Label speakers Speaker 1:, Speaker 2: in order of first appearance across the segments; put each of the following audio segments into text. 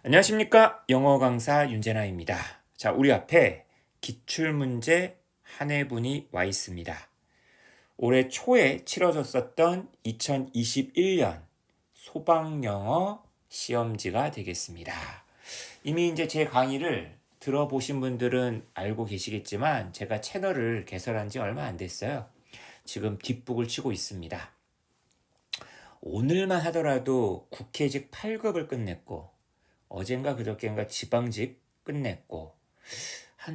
Speaker 1: 안녕하십니까? 영어 강사 윤재나입니다. 자, 우리 앞에 기출문제 한 회분이 와 있습니다. 올해 초에 치러졌었던 2021년 소방영어 시험지가 되겠습니다. 이미 이제 제 강의를 들어보신 분들은 알고 계시겠지만 제가 채널을 개설한 지 얼마 안 됐어요. 지금 뒷북을 치고 있습니다. 오늘만 하더라도 국회직 8급을 끝냈고 어젠가 그저께인가 지방직 끝냈고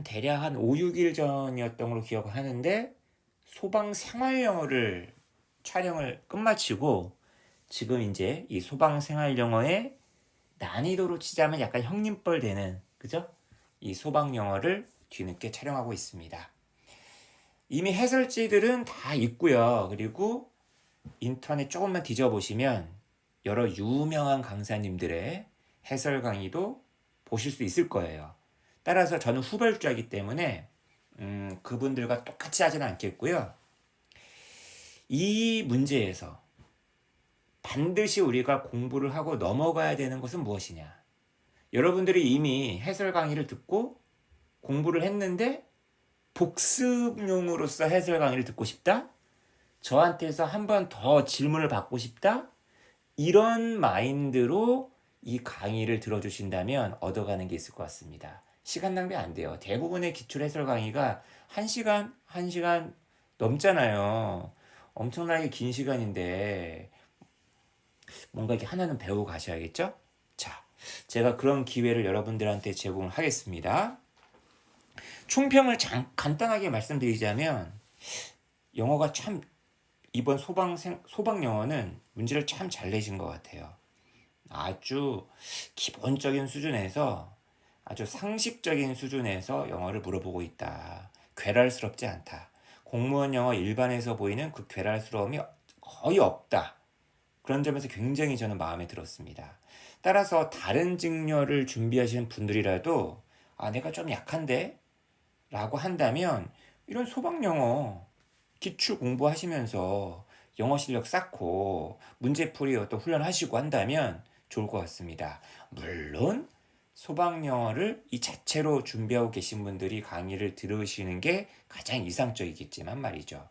Speaker 1: 대략 한 5, 6일 전이었던 걸로 기억을 하는데 소방 생활 영어를 촬영을 끝마치고 지금 이제 이 소방 생활 영어의 난이도로 치자면 약간 형님뻘 되는 그죠? 이 소방 영어를 뒤늦게 촬영하고 있습니다. 이미 해설지들은 다 있고요. 그리고 인터넷 조금만 뒤져보시면 여러 유명한 강사님들의 해설 강의도 보실 수 있을 거예요. 따라서 저는 후발주자이기 때문에 그분들과 똑같이 하지는 않겠고요. 이 문제에서 반드시 우리가 공부를 하고 넘어가야 되는 것은 무엇이냐? 여러분들이 이미 해설 강의를 듣고 공부를 했는데 복습용으로서 해설 강의를 듣고 싶다? 저한테서 한 번 더 질문을 받고 싶다? 이런 마인드로 이 강의를 들어주신다면 얻어가는 게 있을 것 같습니다. 시간 낭비 안 돼요. 대부분의 기출 해설 강의가 1시간 넘잖아요. 엄청나게 긴 시간인데 뭔가 이렇게 하나는 배우고 가셔야겠죠? 자, 제가 그런 기회를 여러분들한테 제공을 하겠습니다. 총평을 간단하게 말씀드리자면 영어가 참 이번 소방 영어는 문제를 참 잘 내신 것 같아요. 아주 기본적인 수준에서 아주 상식적인 수준에서 영어를 물어보고 있다. 괴랄스럽지 않다. 공무원 영어 일반에서 보이는 그 괴랄스러움이 거의 없다. 그런 점에서 굉장히 저는 마음에 들었습니다. 따라서 다른 직렬을 준비하시는 분들이라도 내가 좀 약한데? 라고 한다면 이런 소방 영어 기출 공부하시면서 영어 실력 쌓고 문제풀이 또 훈련하시고 한다면 좋을 것 같습니다. 물론 소방 영어를 이 자체로 준비하고 계신 분들이 강의를 들으시는 게 가장 이상적이겠지만 말이죠.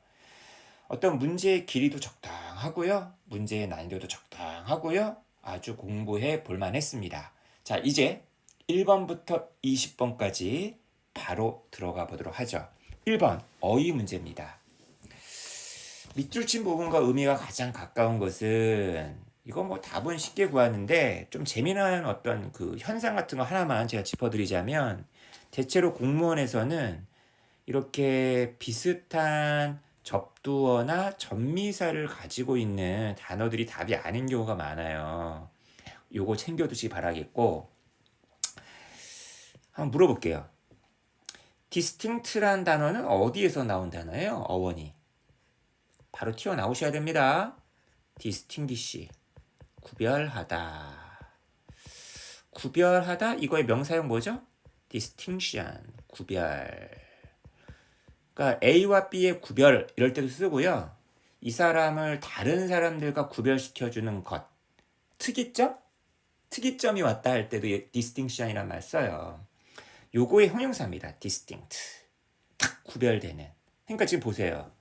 Speaker 1: 어떤 문제의 길이도 적당하고요. 문제의 난이도도 적당하고요. 아주 공부해 볼만했습니다. 자, 이제 1번부터 20번까지 바로 들어가 보도록 하죠. 1번 어휘 문제입니다. 밑줄 친 부분과 의미가 가장 가까운 것은 이거 뭐 답은 쉽게 구하는데 좀 재미난 어떤 그 현상 같은 거 하나만 제가 짚어드리자면 대체로 공무원에서는 이렇게 비슷한 접두어나 접미사를 가지고 있는 단어들이 답이 아닌 경우가 많아요. 요거 챙겨두시기 바라겠고 한번 물어볼게요. distinct란 단어는 어디에서 나온 단어예요? 어원이. 바로 튀어나오셔야 됩니다. distinguish, 구별하다. 구별하다, 이거의 명사형 뭐죠? distinction, 구별. 그러니까 A와 B의 구별 이럴 때도 쓰고요. 이 사람을 다른 사람들과 구별시켜주는 것. 특이점? 특이점이 왔다 할 때도 distinction이란 말 써요. 요거의 형용사입니다. distinct. 딱 구별되는. 그러니까 지금 보세요.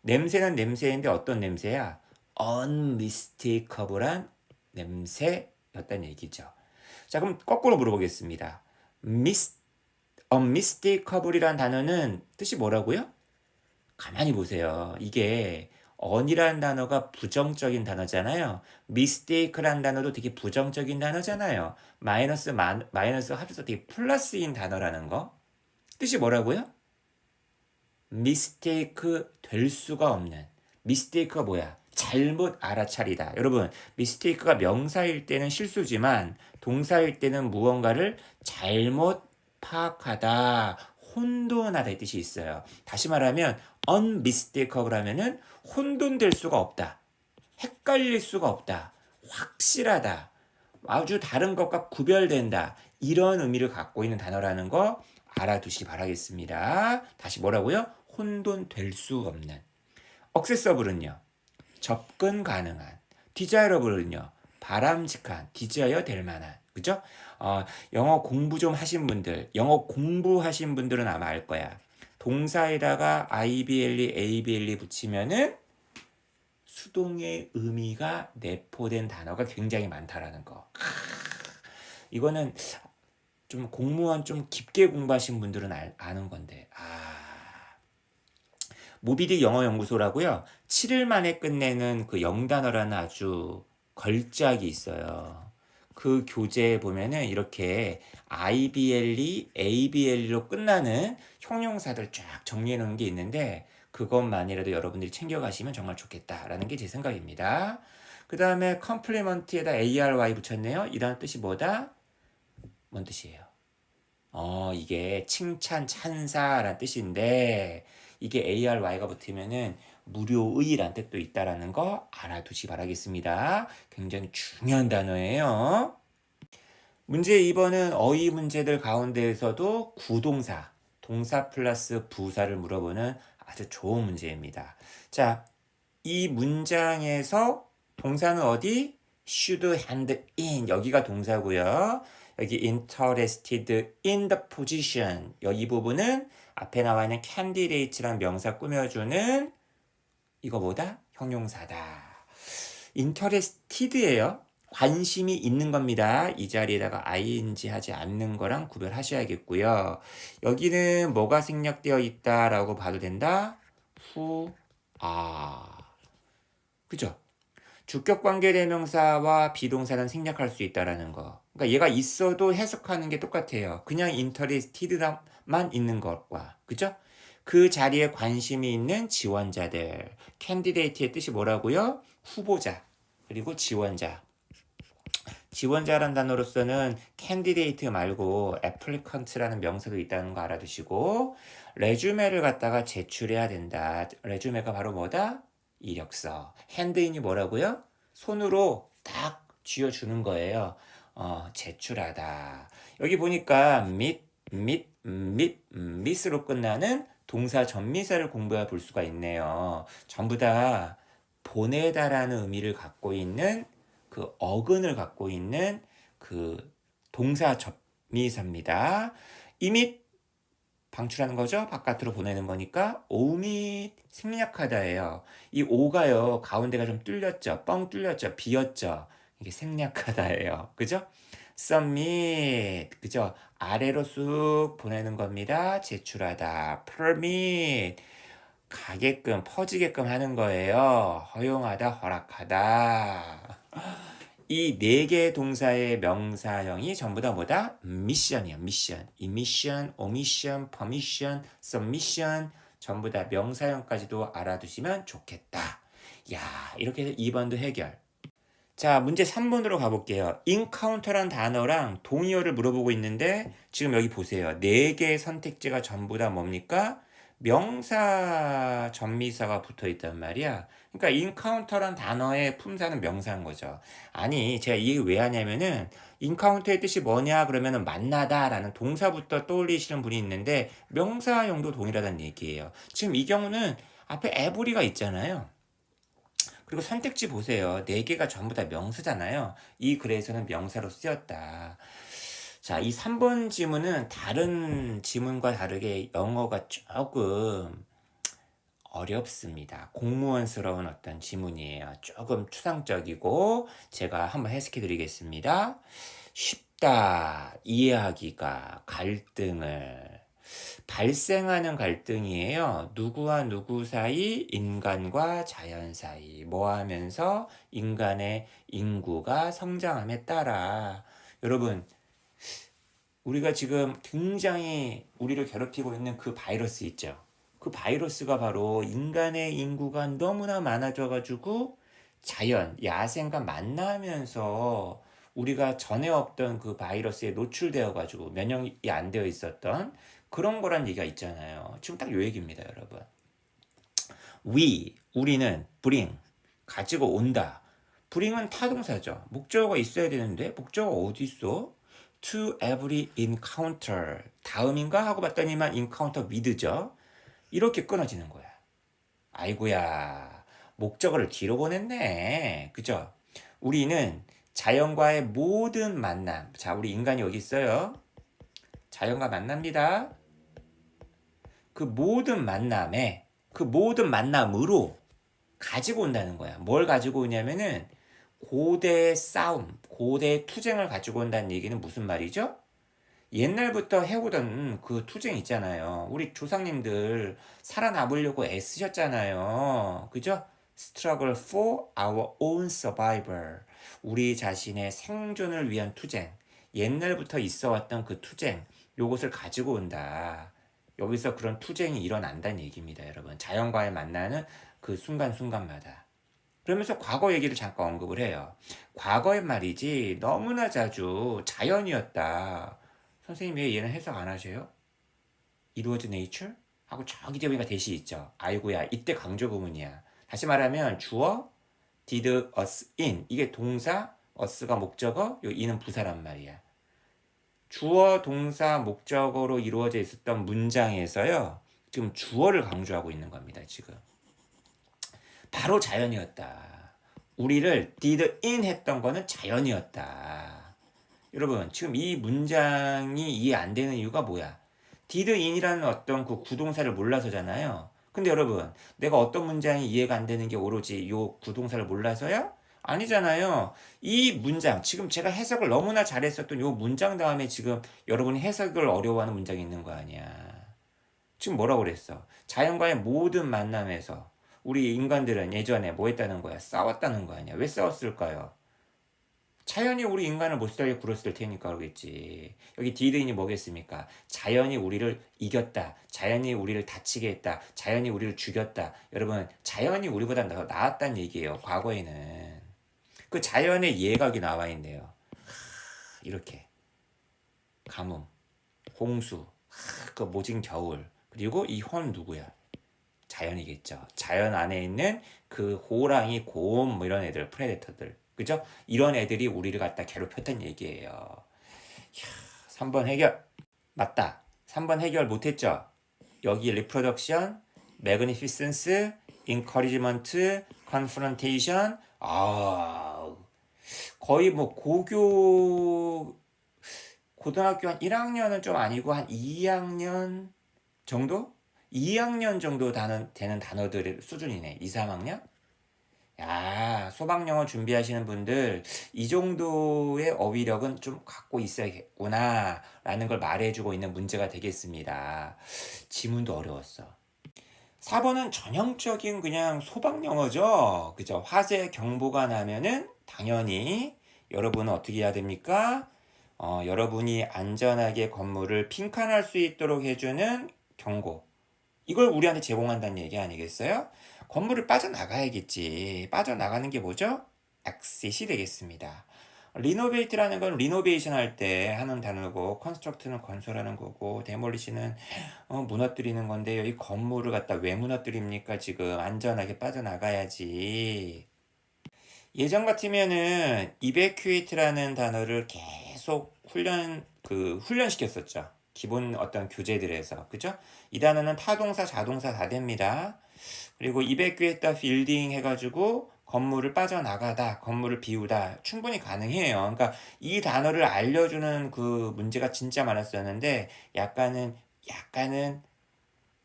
Speaker 1: 냄새는 냄새인데 어떤 냄새야? unmistakable한 냄새였다는 얘기죠. 자, 그럼 거꾸로 물어보겠습니다. unmistakable이란 단어는 뜻이 뭐라고요? 가만히 보세요. 이게 on이라는 단어가 부정적인 단어잖아요. mistake라는 단어도 되게 부정적인 단어잖아요. 마이너스 합쳐서 되게 플러스인 단어라는 거. 뜻이 뭐라고요? mistake 될 수가 없는. mistake가 뭐야? 잘못 알아차리다. 여러분, mistake가 명사일 때는 실수지만 동사일 때는 무언가를 잘못 파악하다, 혼돈하다 이 뜻이 있어요. 다시 말하면 unmistakable 하면은 혼돈될 수가 없다. 헷갈릴 수가 없다. 확실하다. 아주 다른 것과 구별된다. 이런 의미를 갖고 있는 단어라는 거 알아두시기 바라겠습니다. 다시 뭐라고요? 혼돈될 수 없는. accessible은요. 접근 가능한. desirable은요. 바람직한, desire 될 만한. 그죠? 영어 공부 좀 하신 분들, 영어 공부하신 분들은 아마 알 거야. 동사에다가 IBLE, ABLE 붙이면은 수동의 의미가 내포된 단어가 굉장히 많다라는 거. 이거는 좀 공무원 좀 깊게 공부하신 분들은 아는 건데. 모비딕 영어연구소라고요. 7일 만에 끝내는 그 0단어라는 아주 걸작이 있어요. 그 교재에 보면은 이렇게 IBLE, ABLE로 끝나는 형용사들 쫙 정리해 놓은 게 있는데 그것만이라도 여러분들이 챙겨가시면 정말 좋겠다라는 게 제 생각입니다. 그 다음에 컴플리먼트에다 ARY 붙였네요. 이 단어 뜻이 뭐다? 뭔 뜻이에요? 이게 칭찬, 찬사라는 뜻인데 이게 ARY가 붙으면은 무료의란 뜻도 있다라는 거 알아두시 바라겠습니다. 굉장히 중요한 단어예요. 문제 2번은 어휘 문제들 가운데에서도 구동사, 동사 플러스 부사를 물어보는 아주 좋은 문제입니다. 자, 이 문장에서 동사는 어디? should hand in 여기가 동사고요. 여기 interested in the position 이 부분은 앞에 나와 있는 candidate랑 명사 꾸며주는 이거 뭐다? 형용사다. interested예요. 관심이 있는 겁니다. 이 자리에다가 ing 하지 않는 거랑 구별하셔야겠고요. 여기는 뭐가 생략되어 있다라고 봐도 된다? who are. 그죠? 주격 관계 대명사와 비동사는 생략할 수 있다라는 거. 그러니까 얘가 있어도 해석하는 게 똑같아요. 그냥 interested만 있는 것과. 그죠? 그 자리에 관심이 있는 지원자들. candidate의 뜻이 뭐라고요? 후보자. 그리고 지원자. 지원자란 단어로서는 candidate 말고 applicant라는 명사도 있다는 거 알아두시고 레주메를 갖다가 제출해야 된다. 레주메가 바로 뭐다? 이력서. 핸드인이 뭐라고요? 손으로 딱 쥐어주는 거예요. 제출하다. 여기 보니까 밑으로 끝나는 동사 전미사를 공부해 볼 수가 있네요. 전부 다 보내다라는 의미를 갖고 있는 그 어근을 갖고 있는 그 동사 접미사입니다. 이밑 방출하는 거죠. 바깥으로 보내는 거니까 오밑 생략하다예요. 이 오가요. 가운데가 좀 뚫렸죠. 뻥 뚫렸죠. 비었죠. 이게 생략하다예요. 그죠? submit. 그죠? 아래로 쑥 보내는 겁니다. 제출하다. permit. 가게끔 퍼지게끔 하는 거예요. 허용하다, 허락하다. 이 네 개의 동사의 명사형이 전부 다 뭐다? 미션이에요. 미션. 이미션, 오미션, 퍼미션, 서미션 전부 다 명사형까지도 알아두시면 좋겠다. 야, 이렇게 해서 2번도 해결. 자, 문제 3번으로 가볼게요. encounter란 단어랑 동의어를 물어보고 있는데 지금 여기 보세요. 네 개의 선택지가 전부 다 뭡니까? 명사 전미사가 붙어 있단 말이야. 그러니까 encounter란 단어의 품사는 명사인 거죠. 아니, 제가 이게 왜 하냐면은 encounter의 뜻이 뭐냐 그러면은 만나다라는 동사부터 떠올리시는 분이 있는데 명사형도 동일하다는 얘기예요. 지금 이 경우는 앞에 every가 있잖아요. 그리고 선택지 보세요. 네 개가 전부 다 명사잖아요. 이 글에서는 명사로 쓰였다. 자, 이 3번 지문은 다른 지문과 다르게 영어가 조금 어렵습니다. 공무원스러운 어떤 지문이에요. 조금 추상적이고 제가 한번 해석해 드리겠습니다. 쉽다, 이해하기가, 갈등을 발생하는 갈등이에요. 누구와 누구 사이, 인간과 자연 사이. 뭐 하면서 인간의 인구가 성장함에 따라. 여러분, 우리가 지금 굉장히 우리를 괴롭히고 있는 그 바이러스 있죠. 그 바이러스가 바로 인간의 인구가 너무나 많아져가지고 자연, 야생과 만나면서 우리가 전에 없던 그 바이러스에 노출되어가지고 면역이 안 되어 있었던 그런 거란 얘기가 있잖아요. 지금 딱 요 얘기입니다, 여러분. 우리는 bring, 가지고 온다. bring은 타동사죠. 목적어가 있어야 되는데 목적어가 어디 있어? to every encounter. 다음인가 하고 봤더니만 encounter with죠. 이렇게 끊어지는 거야. 아이고야, 목적어를 뒤로 보냈네. 그죠? 우리는 자연과의 모든 만남. 자, 우리 인간이 여기 있어요. 자연과 만납니다. 그 모든 만남에, 그 모든 만남으로 가지고 온다는 거야. 뭘 가지고 오냐면은 고대의 싸움, 고대의 투쟁을 가지고 온다는 얘기는 무슨 말이죠? 옛날부터 해오던 그 투쟁 있잖아요. 우리 조상님들 살아남으려고 애쓰셨잖아요. 그죠? Struggle for our own survival. 우리 자신의 생존을 위한 투쟁. 옛날부터 있어 왔던 그 투쟁. 요것을 가지고 온다. 여기서 그런 투쟁이 일어난다는 얘기입니다, 여러분. 자연과의 만나는 그 순간순간마다. 그러면서 과거 얘기를 잠깐 언급을 해요. 과거의 말이지 너무나 자주 자연이었다. 선생님 왜 얘는 해석 안 하세요? It was nature? 하고 저기 뒤에 보니까 대시 있죠. 아이고야, 이때 강조 구문이야. 다시 말하면 주어, did us in. 이게 동사, us가 목적어, 요 in은 부사란 말이야. 주어, 동사, 목적어로 이루어져 있었던 문장에서요. 지금 주어를 강조하고 있는 겁니다. 지금. 바로 자연이었다. 우리를 did in 했던 거는 자연이었다. 여러분, 지금 이 문장이 이해 안 되는 이유가 뭐야? did in이라는 어떤 그 구동사를 몰라서잖아요. 근데 여러분, 내가 어떤 문장이 이해가 안 되는 게 오로지 요 구동사를 몰라서요? 아니잖아요. 이 문장, 지금 제가 해석을 너무나 잘했었던 요 문장 다음에 지금 여러분이 해석을 어려워하는 문장이 있는 거 아니야. 지금 뭐라고 그랬어? 자연과의 모든 만남에서 우리 인간들은 예전에 뭐 했다는 거야? 싸웠다는 거 아니야? 왜 싸웠을까요? 자연이 우리 인간을 못 살게 굴었을 테니까 그러겠지. 여기 디드인이 뭐겠습니까? 자연이 우리를 이겼다. 자연이 우리를 다치게 했다. 자연이 우리를 죽였다. 여러분, 자연이 우리보다 더 나았다는 얘기예요. 과거에는. 그 자연의 예가 여기 나와 있네요. 이렇게. 가뭄, 홍수, 그 모진 겨울. 그리고 이 현 누구야? 자연이겠죠. 자연 안에 있는 그 호랑이, 곰, 뭐 이런 애들, 프레데터들. 그죠? 이런 애들이 우리를 갖다 괴롭혔단 얘기예요. 이야, 3번 해결. 맞다. 3번 해결 못했죠? 여기 리프로덕션, 매그니피센스, 인커리지먼트, 컨프런테이션. 거의 뭐 고등학교 한 1학년은 좀 아니고 한 2학년 정도? 2학년 정도 되는 단어들의 수준이네. 2, 3학년? 야, 소방영어 준비하시는 분들 이 정도의 어휘력은 좀 갖고 있어야겠구나 라는 걸 말해주고 있는 문제가 되겠습니다. 지문도 어려웠어. 4번은 전형적인 그냥 소방영어죠. 그죠? 화재 경보가 나면은 당연히 여러분은 어떻게 해야 됩니까? 여러분이 안전하게 건물을 빈칸할 수 있도록 해주는 경고. 이걸 우리한테 제공한다는 얘기 아니겠어요? 건물을 빠져나가야겠지. 빠져나가는 게 뭐죠? exit이 되겠습니다. 리노베이트라는 건 리노베이션 할 때 하는 단어고, 컨스트럭트는 건설하는 거고, 데몰리시는 무너뜨리는 건데요. 이 건물을 갖다 왜 무너뜨립니까? 지금 안전하게 빠져나가야지. 예전 같으면은 evacuate라는 단어를 계속 훈련시켰었죠. 기본 어떤 교재들에서. 그죠? 이 단어는 타동사, 자동사 다 됩니다. 그리고 evacuate the building 해가지고 건물을 빠져나가다, 건물을 비우다 충분히 가능해요. 그러니까 이 단어를 알려주는 그 문제가 진짜 많았었는데 약간은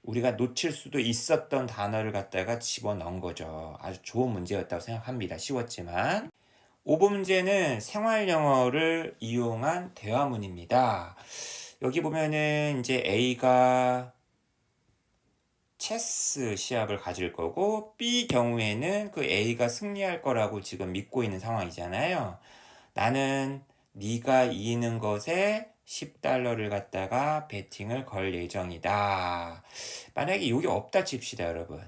Speaker 1: 우리가 놓칠 수도 있었던 단어를 갖다가 집어넣은 거죠. 아주 좋은 문제였다고 생각합니다. 쉬웠지만. 5번 문제는 생활영어를 이용한 대화문입니다. 여기 보면은 이제 A가 체스 시합을 가질 거고 B 경우에는 그 A가 승리할 거라고 지금 믿고 있는 상황이잖아요. 나는 네가 이기는 것에 $10를 갖다가 베팅을 걸 예정이다. 만약에 여기 없다 칩시다, 여러분.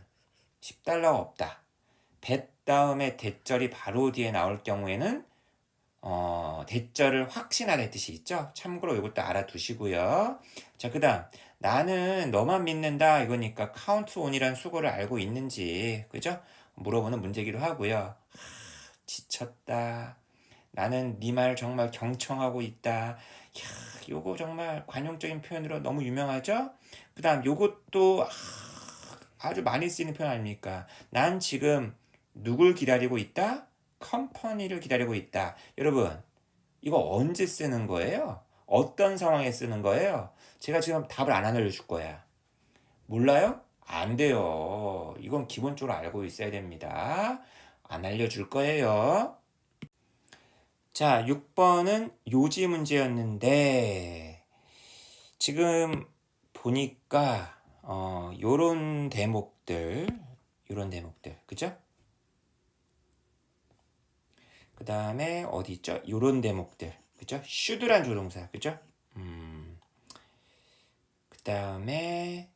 Speaker 1: $10 없다. bet 다음에 대절이 바로 뒤에 나올 경우에는 대절을 확신하는 뜻이 있죠. 참고로 이것도 알아두시고요. 자, 그 다음 나는 너만 믿는다 이거니까 count on이란 수거를 알고 있는지 그죠? 물어보는 문제기도 하고요. 지쳤다. 나는 네 말 정말 경청하고 있다. 요거 정말 관용적인 표현으로 너무 유명하죠? 그 다음 요것도 아주 많이 쓰이는 표현 아닙니까? 난 지금 누굴 기다리고 있다? 컴퍼니를 기다리고 있다. 여러분, 이거 언제 쓰는 거예요? 어떤 상황에 쓰는 거예요? 제가 지금 답을 안 알려줄 거야. 몰라요? 안 돼요. 이건 기본적으로 알고 있어야 됩니다. 안 알려줄 거예요. 자, 6번은 요지 문제였는데 지금 보니까 요런 대목들 그죠? 그 다음에 어디 있죠? 요런 대목들 그죠? should란 조동사 그죠? 그 다음에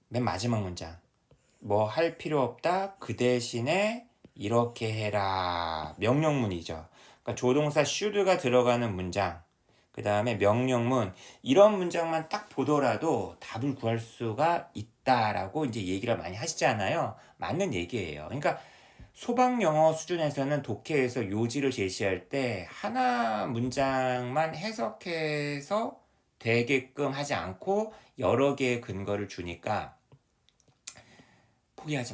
Speaker 1: 맨 마지막 문장 뭐 할 필요 없다 그 대신에 이렇게 해라 명령문이죠. 그러니까 조동사 should가 들어가는 문장 그 다음에 명령문 이런 문장만 딱 보더라도 답을 구할 수가 있다라고 이제 얘기를 많이 하시잖아요. 맞는 얘기예요. 그러니까 소방 영어 수준에서는 독해에서 요지를 제시할 때 하나 문장만 해석해서 되게끔 하지 않고 여러 개의 근거를 주니까 포기하지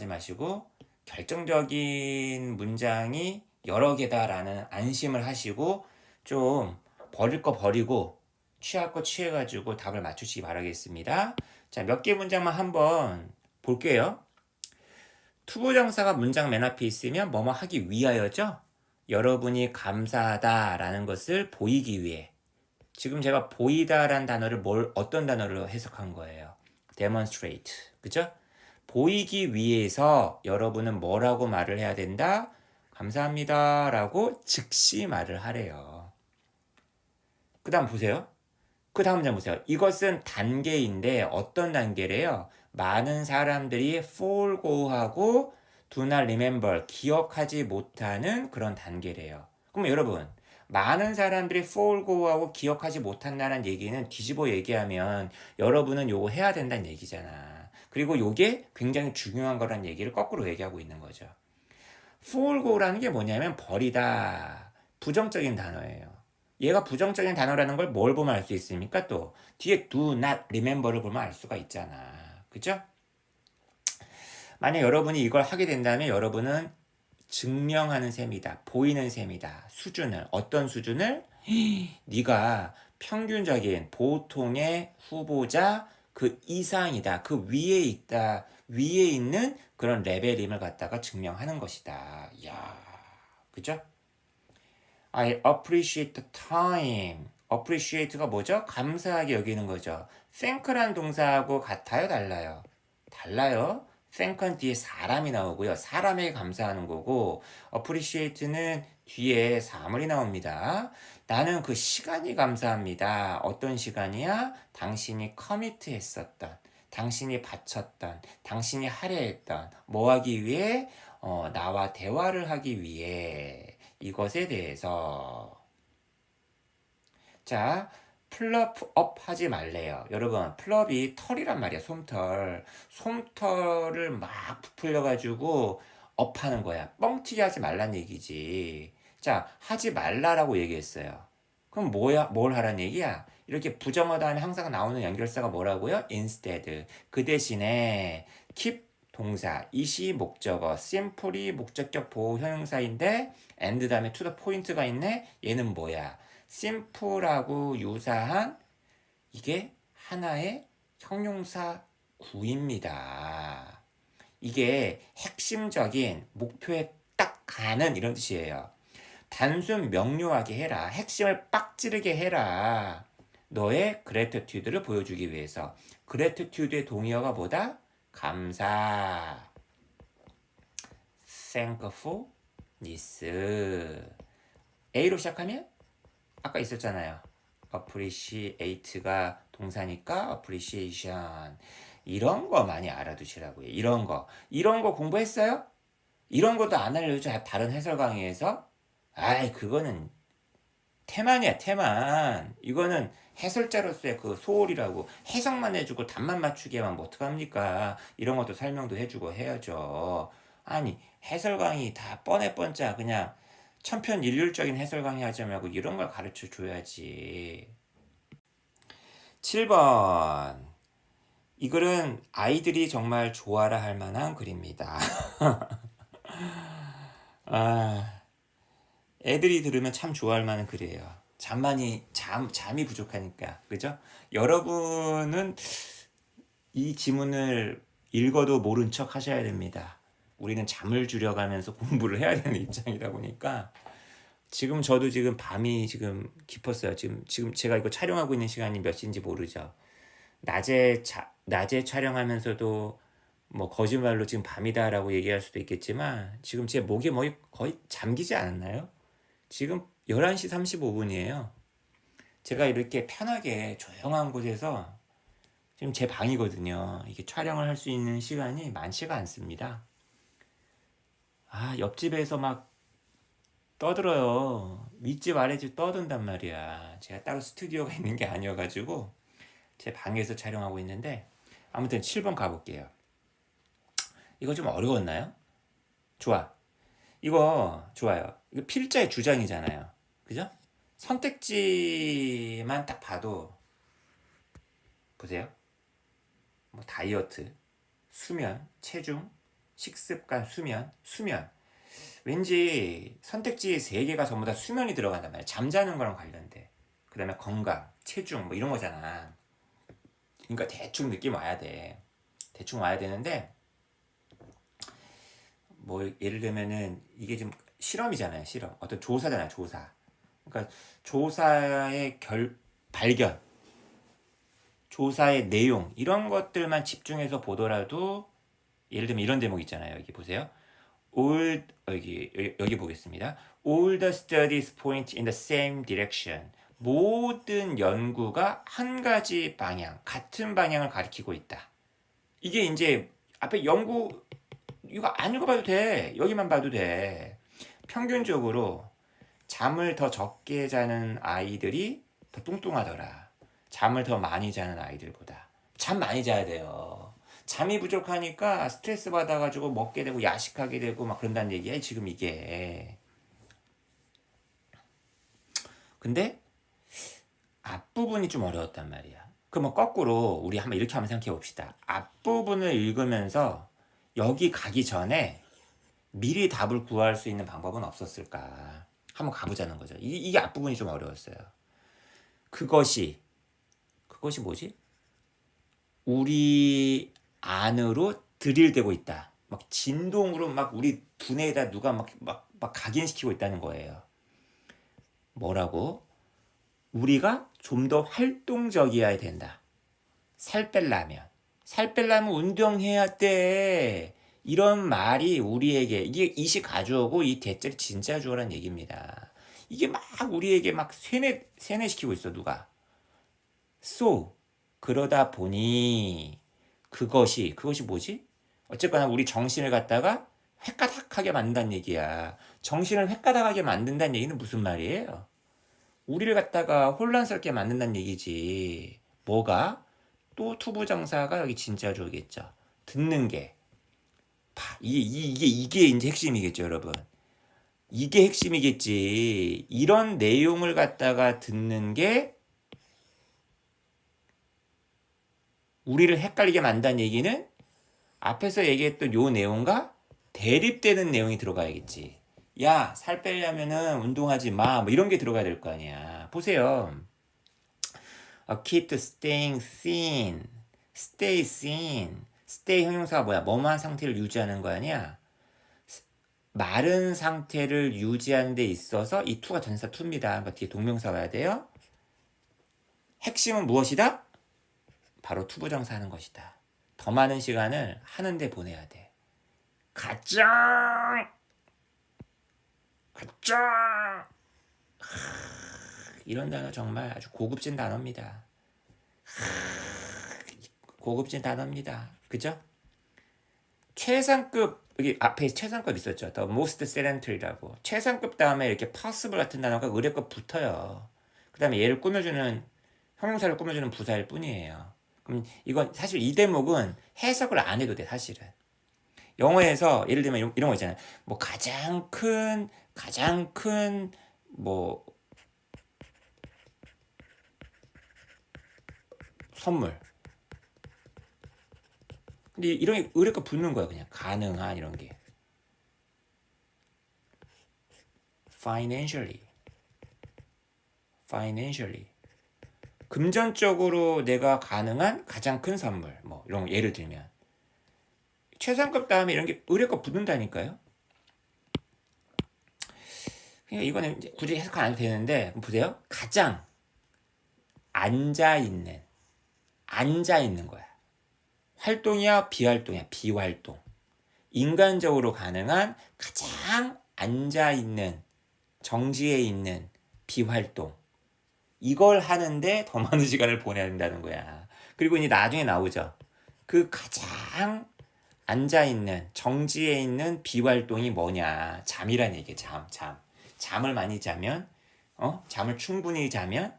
Speaker 1: 마시고 결정적인 문장이 여러 개다라는 안심을 하시고 좀 버릴 거 버리고 취할 거 취해가지고 답을 맞추시기 바라겠습니다. 자, 몇 개 문장만 한번 볼게요. 투부정사가 문장 맨 앞에 있으면 뭐뭐 하기 위하여죠. 여러분이 감사하다라는 것을 보이기 위해. 지금 제가 보이다라는 단어를 어떤 단어로 해석한 거예요? demonstrate. 그죠? 보이기 위해서 여러분은 뭐라고 말을 해야 된다? 감사합니다 라고 즉시 말을 하래요. 그 다음 보세요. 그 다음 문장 보세요. 이것은 단계인데 어떤 단계래요? 많은 사람들이 forgo하고 do not remember, 기억하지 못하는 그런 단계래요. 그럼 여러분, 많은 사람들이 forgo하고 기억하지 못한다는 얘기는 뒤집어 얘기하면 여러분은 요거 해야 된다는 얘기잖아. 그리고 요게 굉장히 중요한 거란 얘기를 거꾸로 얘기하고 있는 거죠. forgo라는 게 뭐냐면 버리다. 부정적인 단어예요. 얘가 부정적인 단어라는 걸 뭘 보면 알 수 있습니까? 또 뒤에 do not remember를 보면 알 수가 있잖아. 그죠? 만약 여러분이 이걸 하게 된다면 여러분은 증명하는 셈이다. 보이는 셈이다. 수준을 어떤 수준을? 네가 평균적인 보통의 후보자 그 이상이다. 그 위에 있다. 위에 있는 그런 레벨임을 갖다가 증명하는 것이다. 이야, 그죠? I appreciate the time. appreciate가 뭐죠? 감사하게 여기는 거죠. thank란 동사하고 같아요? 달라요? 달라요. thank은 뒤에 사람이 나오고요. 사람에게 감사하는 거고 appreciate는 뒤에 사물이 나옵니다. 나는 그 시간이 감사합니다. 어떤 시간이야? 당신이 commit 했었던, 당신이 바쳤던, 당신이 하려 했던, 뭐 하기 위해? 나와 대화를 하기 위해. 이것에 대해서. 자, 플럽업 하지 말래요. 여러분, 플럽이 털이란 말이야. 솜털을 막 부풀려가지고 업하는 거야. 뻥튀기 하지 말란 얘기지. 자, 하지 말라라고 얘기했어요. 그럼 뭘 하란 얘기야? 이렇게 부정어단에 항상 나오는 연결사가 뭐라고요? instead. 그 대신에 keep 동사, it이 목적어, simple이 목적격 보호 형용사인데 and 다음에 to the point가 있네. 얘는 뭐야? simple하고 유사한 이게 하나의 형용사 구입니다. 이게 핵심적인 목표에 딱 가는 이런 뜻이에요. 단순 명료하게 해라. 핵심을 빡 찌르게 해라. 너의 gratitude를 보여주기 위해서. gratitude의 동의어가 뭐다? 감사. thankfulness. A로 시작하면 아까 있었잖아요. appreciate가 동사니까 appreciation. 이런 거 많이 알아두시라고요. 이런 거 공부했어요? 이런 것도 안 알려줘. 다른 해설 강의에서? 아이, 그거는 태만이야, 태만. 이거는 해설자로서의 그 소홀이라고. 해석만 해주고 답만 맞추게 하면 뭐 어떡합니까? 이런 것도 설명도 해주고 해야죠. 아니, 해설 강의 다 뻔짜 그냥 천편일률적인 해설 강의 하지 말고 이런 걸 가르쳐 줘야지. 7번. 이 글은 아이들이 정말 좋아라 할 만한 글입니다. 아, 애들이 들으면 참 좋아할 만한 글이에요. 잠이 부족하니까. 그죠? 여러분은 이 지문을 읽어도 모른 척 하셔야 됩니다. 우리는 잠을 줄여가면서 공부를 해야 되는 입장이다 보니까 지금 저도 지금 밤이 지금 깊었어요. 지금 제가 이거 촬영하고 있는 시간이 몇 시인지 모르죠. 낮에 촬영하면서도 뭐 거짓말로 지금 밤이다라고 얘기할 수도 있겠지만 지금 제 목이 거의 잠기지 않았나요? 지금 11시 35분이에요. 제가 이렇게 편하게 조용한 곳에서 지금 제 방이거든요. 이게 촬영을 할 수 있는 시간이 많지가 않습니다. 옆집에서 막 떠들어요. 윗집 아랫집 떠든단 말이야. 제가 따로 스튜디오가 있는 게 아니어가지고 제 방에서 촬영하고 있는데 아무튼 7번 가볼게요. 이거 좀 어려웠나요? 좋아. 이거 좋아요. 이거 필자의 주장이잖아요. 그죠? 선택지만 딱 봐도 보세요. 뭐 다이어트, 수면, 체중, 식습관, 수면. 왠지 선택지 3개가 전부 다 수면이 들어간단 말이야. 잠자는 거랑 관련돼. 그 다음에 건강, 체중 뭐 이런 거잖아. 그러니까 대충 느낌 와야 돼. 대충 와야 되는데 뭐 예를 들면은 이게 좀 실험이잖아요. 실험. 어떤 조사잖아요. 조사. 그러니까 조사의 발견, 조사의 내용 이런 것들만 집중해서 보더라도 예를 들면 이런 대목 있잖아요. 여기 보세요. 여기 보겠습니다. All the studies point in the same direction. 모든 연구가 한 가지 방향, 같은 방향을 가리키고 있다. 이게 이제 앞에 연구 이거 안 읽어봐도 돼. 여기만 봐도 돼. 평균적으로 잠을 더 적게 자는 아이들이 더 뚱뚱하더라. 잠을 더 많이 자는 아이들보다. 잠 많이 자야 돼요. 잠이 부족하니까 스트레스 받아가지고 먹게 되고 야식하게 되고 막 그런다는 얘기야, 지금 이게. 근데 앞부분이 좀 어려웠단 말이야. 그러면 거꾸로 우리 한번 이렇게 한번 생각해 봅시다. 앞부분을 읽으면서 여기 가기 전에 미리 답을 구할 수 있는 방법은 없었을까? 한번 가보자는 거죠. 이게 앞부분이 좀 어려웠어요. 그것이 뭐지? 우리 안으로 들이대고 있다. 막 진동으로 막 우리 두뇌에다 누가 막 각인시키고 있다는 거예요. 뭐라고? 우리가 좀 더 활동적이어야 된다. 살 빼려면 운동해야 돼. 이런 말이 우리에게 이게 이시 가져오고 이 대자리 진짜 주어라는 얘기입니다. 이게 막 우리에게 막 세뇌시키고 있어 누가. 그러다 보니 그것이 뭐지? 어쨌거나 우리 정신을 갖다가 획가닥하게 만든다는 얘기야. 정신을 획가닥하게 만든다는 얘기는 무슨 말이에요? 우리를 갖다가 혼란스럽게 만든다는 얘기지. 뭐가? 또 투부정사가 여기 진짜 주어겠죠. 듣는 게. 이게 이제 핵심이겠죠, 여러분. 이게 핵심이겠지. 이런 내용을 갖다가 듣는 게 우리를 헷갈리게 만든다는 얘기는 앞에서 얘기했던 요 내용과 대립되는 내용이 들어가야겠지. 야, 살 빼려면은 운동하지 마. 뭐 이런 게 들어가야 될 거 아니야. 보세요. Keep staying thin. Stay thin. Stay 형용사가 뭐야? 뭐뭐한 상태를 유지하는 거 아니야? 마른 상태를 유지하는 데 있어서 이 to가 전사 to입니다. 그러니까 뒤에 동명사 와야 돼요. 핵심은 무엇이다? 바로 투부정사 하는 것이다. 더 많은 시간을 하는데 보내야 돼. 가짱! 이런 단어 정말 아주 고급진 단어입니다. 고급진 단어입니다. 그죠? 최상급 여기 앞에 최상급 있었죠. The most sedentary라고. 최상급 다음에 이렇게 possible 같은 단어가 의뢰급 붙어요. 그 다음에 얘를 꾸며주는 형용사를 꾸며주는 부사일 뿐이에요. 그럼 이건 사실 이 대목은 해석을 안 해도 돼 사실은. 영어에서 예를 들면 이런 거 있잖아요. 뭐 가장 큰 뭐 선물. 근데 이런 게 의뢰가 붙는 거야 그냥 가능한 이런 게. financially. 금전적으로 내가 가능한 가장 큰 선물. 뭐 이런 거 예를 들면 최상급 다음에 이런 게 의뢰가 붙는다니까요. 그러니까 이거는 이제 굳이 해석 안 해도 되는데 보세요. 가장 앉아 있는 거야. 활동이야, 비활동이야, 비활동. 인간적으로 가능한 가장 앉아 있는 정지해 있는 비활동. 이걸 하는데 더 많은 시간을 보내야 된다는 거야. 그리고 이제 나중에 나오죠. 그 가장 앉아 있는 정지해 있는 비활동이 뭐냐? 잠이란 얘기야. 잠. 잠을 많이 자면 잠을 충분히 자면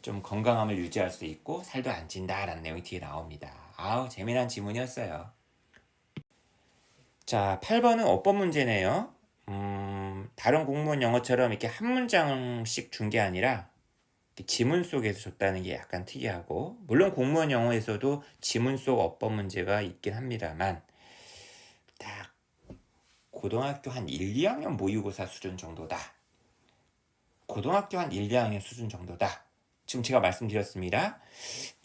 Speaker 1: 좀 건강함을 유지할 수 있고 살도 안 찐다라는 내용이 뒤에 나옵니다. 아우, 재미난 지문이었어요. 자, 8번은 어법 문제네요. 다른 공무원 영어처럼 이렇게 한 문장씩 준 게 아니라 지문 속에서 줬다는 게 약간 특이하고, 물론 공무원 영어에서도 지문 속 어법 문제가 있긴 합니다만 딱 고등학교 한 1, 2학년 모의고사 수준 정도다. 고등학교 한 1, 2학년 수준 정도다. 지금 제가 말씀드렸습니다.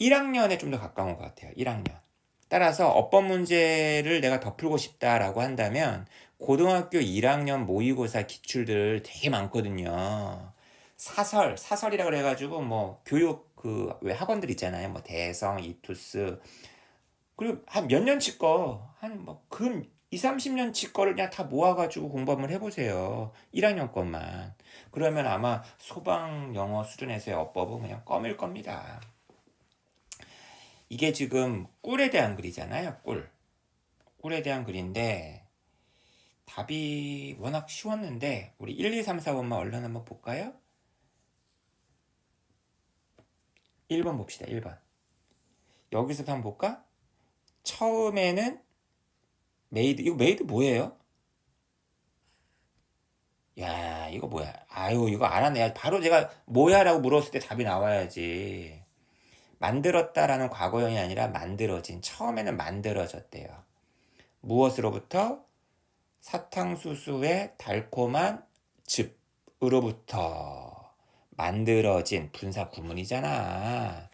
Speaker 1: 1학년에 좀 더 가까운 것 같아요. 1학년. 따라서 어법 문제를 내가 더 풀고 싶다라고 한다면 고등학교 1학년 모의고사 기출들 되게 많거든요. 사설이라 그래가지고 뭐 교육 그 왜 학원들 있잖아요. 뭐 대성, 이투스, 그리고 한 몇 년치 거, 한 뭐 근 2, 30년치 거를 그냥 다 모아가지고 공부 한번 해보세요. 1학년 것만. 그러면 아마 소방 영어 수준에서의 어법은 그냥 껌일 겁니다. 이게 지금 꿀에 대한 글이잖아요. 꿀에 대한 글인데 답이 워낙 쉬웠는데 우리 1, 2, 3, 4번만 얼른 한번 볼까요? 1번 봅시다. 1번. 여기서 한번 볼까? 처음에는 메이드. 이거 메이드 뭐예요? 야, 이거 뭐야? 아유, 이거 알았네. 바로 제가 뭐야 라고 물었을 때 답이 나와야지. 만들었다라는 과거형이 아니라 만들어진. 처음에는 만들어졌대요. 무엇으로부터? 사탕수수의 달콤한 즙으로부터 만들어진 분사 구문이잖아.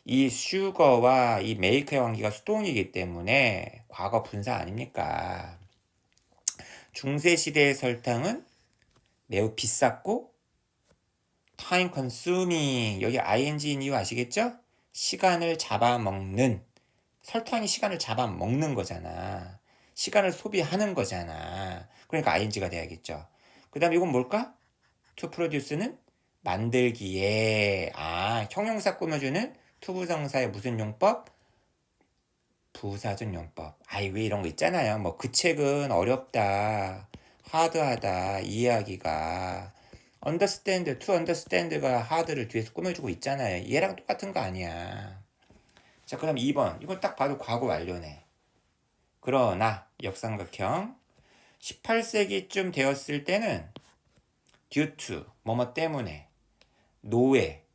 Speaker 1: 이 슈거와 이 메이크의 관계가 수동이기 때문에 과거 분사 아닙니까? 중세시대의 설탕은 매우 비쌌고 time consuming, 여기 ing인 이유 아시겠죠? 시간을 잡아먹는, 설탕이 시간을 잡아먹는 거잖아. 시간을 소비하는 거잖아. 그러니까 ing가 돼야겠죠. 그 다음에 이건 뭘까? to produce는 만들기에, 형용사 꾸며주는 투부정사의 무슨 용법? 부사적 용법. 왜 이런 거 있잖아요. 뭐 그 책은 어렵다, 하드하다, 이해하기가. understand, to understand가 hard를 뒤에서 꾸며주고 있잖아요. 얘랑 똑같은 거 아니야. 자, 그럼 2번. 이건 딱 봐도 과거 완료네. 그러나 역삼각형 18세기쯤 되었을 때는 due to, 뭐뭐 때문에, 노예,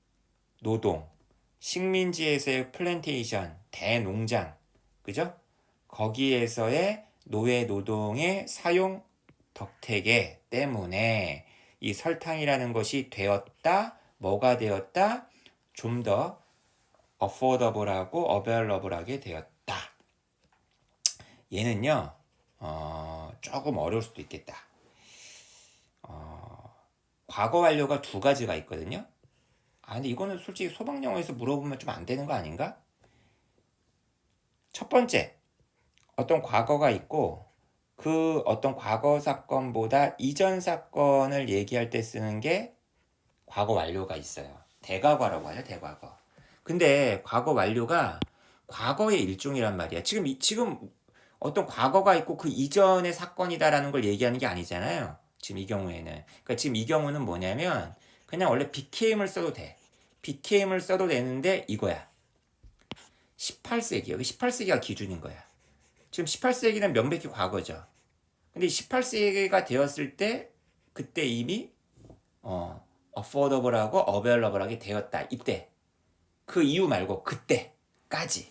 Speaker 1: 노동, 식민지에서의 플랜테이션, 대농장, 그죠? 거기에서의 노예 노동의 사용 덕택에 때문에 이 설탕이라는 것이 되었다. 뭐가 되었다? 좀 더 affordable하고 available하게 되었다. 얘는요, 조금 어려울 수도 있겠다. 과거 완료가 두 가지가 있거든요. 근데 이거는 솔직히 소방영어에서 물어보면 좀 안 되는 거 아닌가? 첫 번째, 어떤 과거가 있고 그 어떤 과거 사건보다 이전 사건을 얘기할 때 쓰는 게 과거 완료가 있어요. 대과거라고 하죠, 대과거. 근데 과거 완료가 과거의 일종이란 말이야. 지금 어떤 과거가 있고 그 이전의 사건이다라는 걸 얘기하는 게 아니잖아요. 지금 이 경우에는. 그러니까 지금 이 경우는 뭐냐면 그냥 원래 became을 써도 돼. became을 써도 되는데 이거야. 18세기. 여기 18세기가 기준인 거야. 지금 18세기는 명백히 과거죠. 근데 18세기가 되었을 때 그때 이미 affordable하고 available하게 되었다. 이때. 그 이유 말고 그때까지.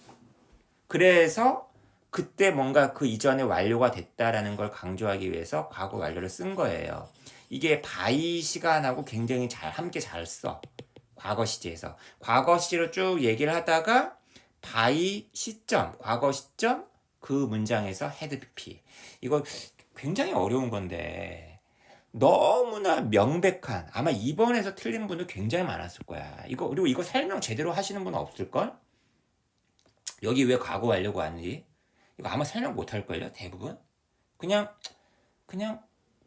Speaker 1: 그래서 그때 뭔가 그 이전에 완료가 됐다라는 걸 강조하기 위해서 과거 완료를 쓴 거예요. 이게 by 시간하고 굉장히 함께 잘 써. 과거 시제에서. 과거 시제로 쭉 얘기를 하다가 by 시점, 과거 시점 그 문장에서 had PP. 이거 굉장히 어려운 건데 너무나 명백한, 아마 2번에서 틀린 분도 굉장히 많았을 거야. 그리고 이거 설명 제대로 하시는 분은 없을걸? 여기 왜 과거 완료가 왔는지 이거 아마 설명 못 할걸요, 대부분? 그냥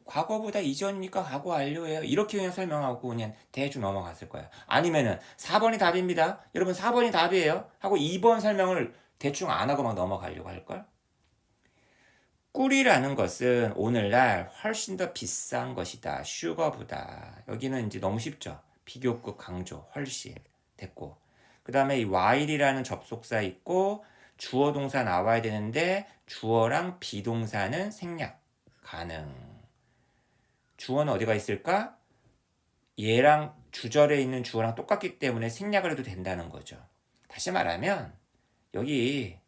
Speaker 1: 과거보다 이전이니까 과거 완료예요, 이렇게 그냥 설명하고 그냥 대충 넘어갔을 거야. 아니면은 4번이 답입니다, 여러분 4번이 답이에요 하고 2번 설명을 대충 안 하고 막 넘어가려고 할걸? 꿀이라는 것은 오늘날 훨씬 더 비싼 것이다, 슈거보다. 여기는 이제 너무 쉽죠. 비교급 강조, 훨씬. 됐고, 그 다음에 이 while이라는 접속사 있고 주어 동사 나와야 되는데 주어랑 비동사는 생략 가능. 주어는 어디가 있을까? 얘랑 주절에 있는 주어랑 똑같기 때문에 생략을 해도 된다는 거죠. 다시 말하면 여기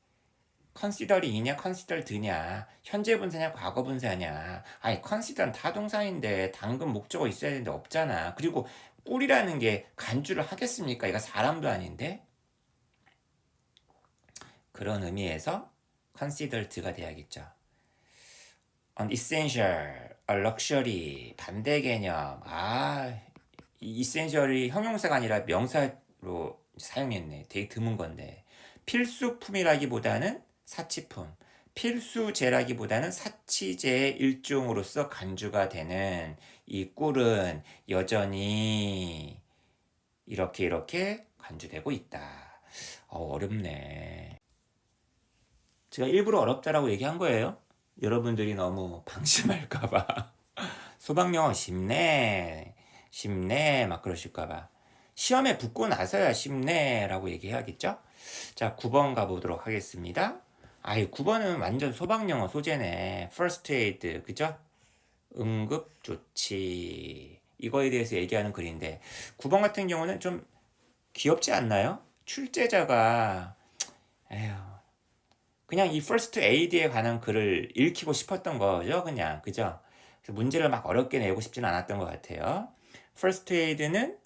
Speaker 1: consider이냐 considered냐, 현재 분사냐 과거 분사냐. 아니 consider는 타동사인데 당근 목적어 있어야 되는데 없잖아. 그리고 꿀이라는 게 간주를 하겠습니까? 얘가 사람도 아닌데. 그런 의미에서 considered가 돼야겠죠. An essential, a luxury, 반대 개념. essential이 형용사가 아니라 명사로 사용했네. 되게 드문 건데. 필수품이라기보다는 사치품, 필수제라기보다는 사치제의 일종으로서 간주가 되는 이 꿀은 여전히 이렇게 간주되고 있다. 어렵네. 제가 일부러 어렵다라고 얘기한 거예요. 여러분들이 너무 방심할까봐. 소방영어 쉽네 막 그러실까봐. 시험에 붙고 나서야 쉽네 라고 얘기해야겠죠. 자, 9번 가보도록 하겠습니다. 9번은 완전 소방영어 소재네. First aid, 그죠? 응급조치. 이거에 대해서 얘기하는 글인데 9번 같은 경우는 좀 귀엽지 않나요? 출제자가 그냥 이 First aid에 관한 글을 읽히고 싶었던 거죠, 그냥. 그죠? 그래서 문제를 막 어렵게 내고 싶지는 않았던 것 같아요. First aid는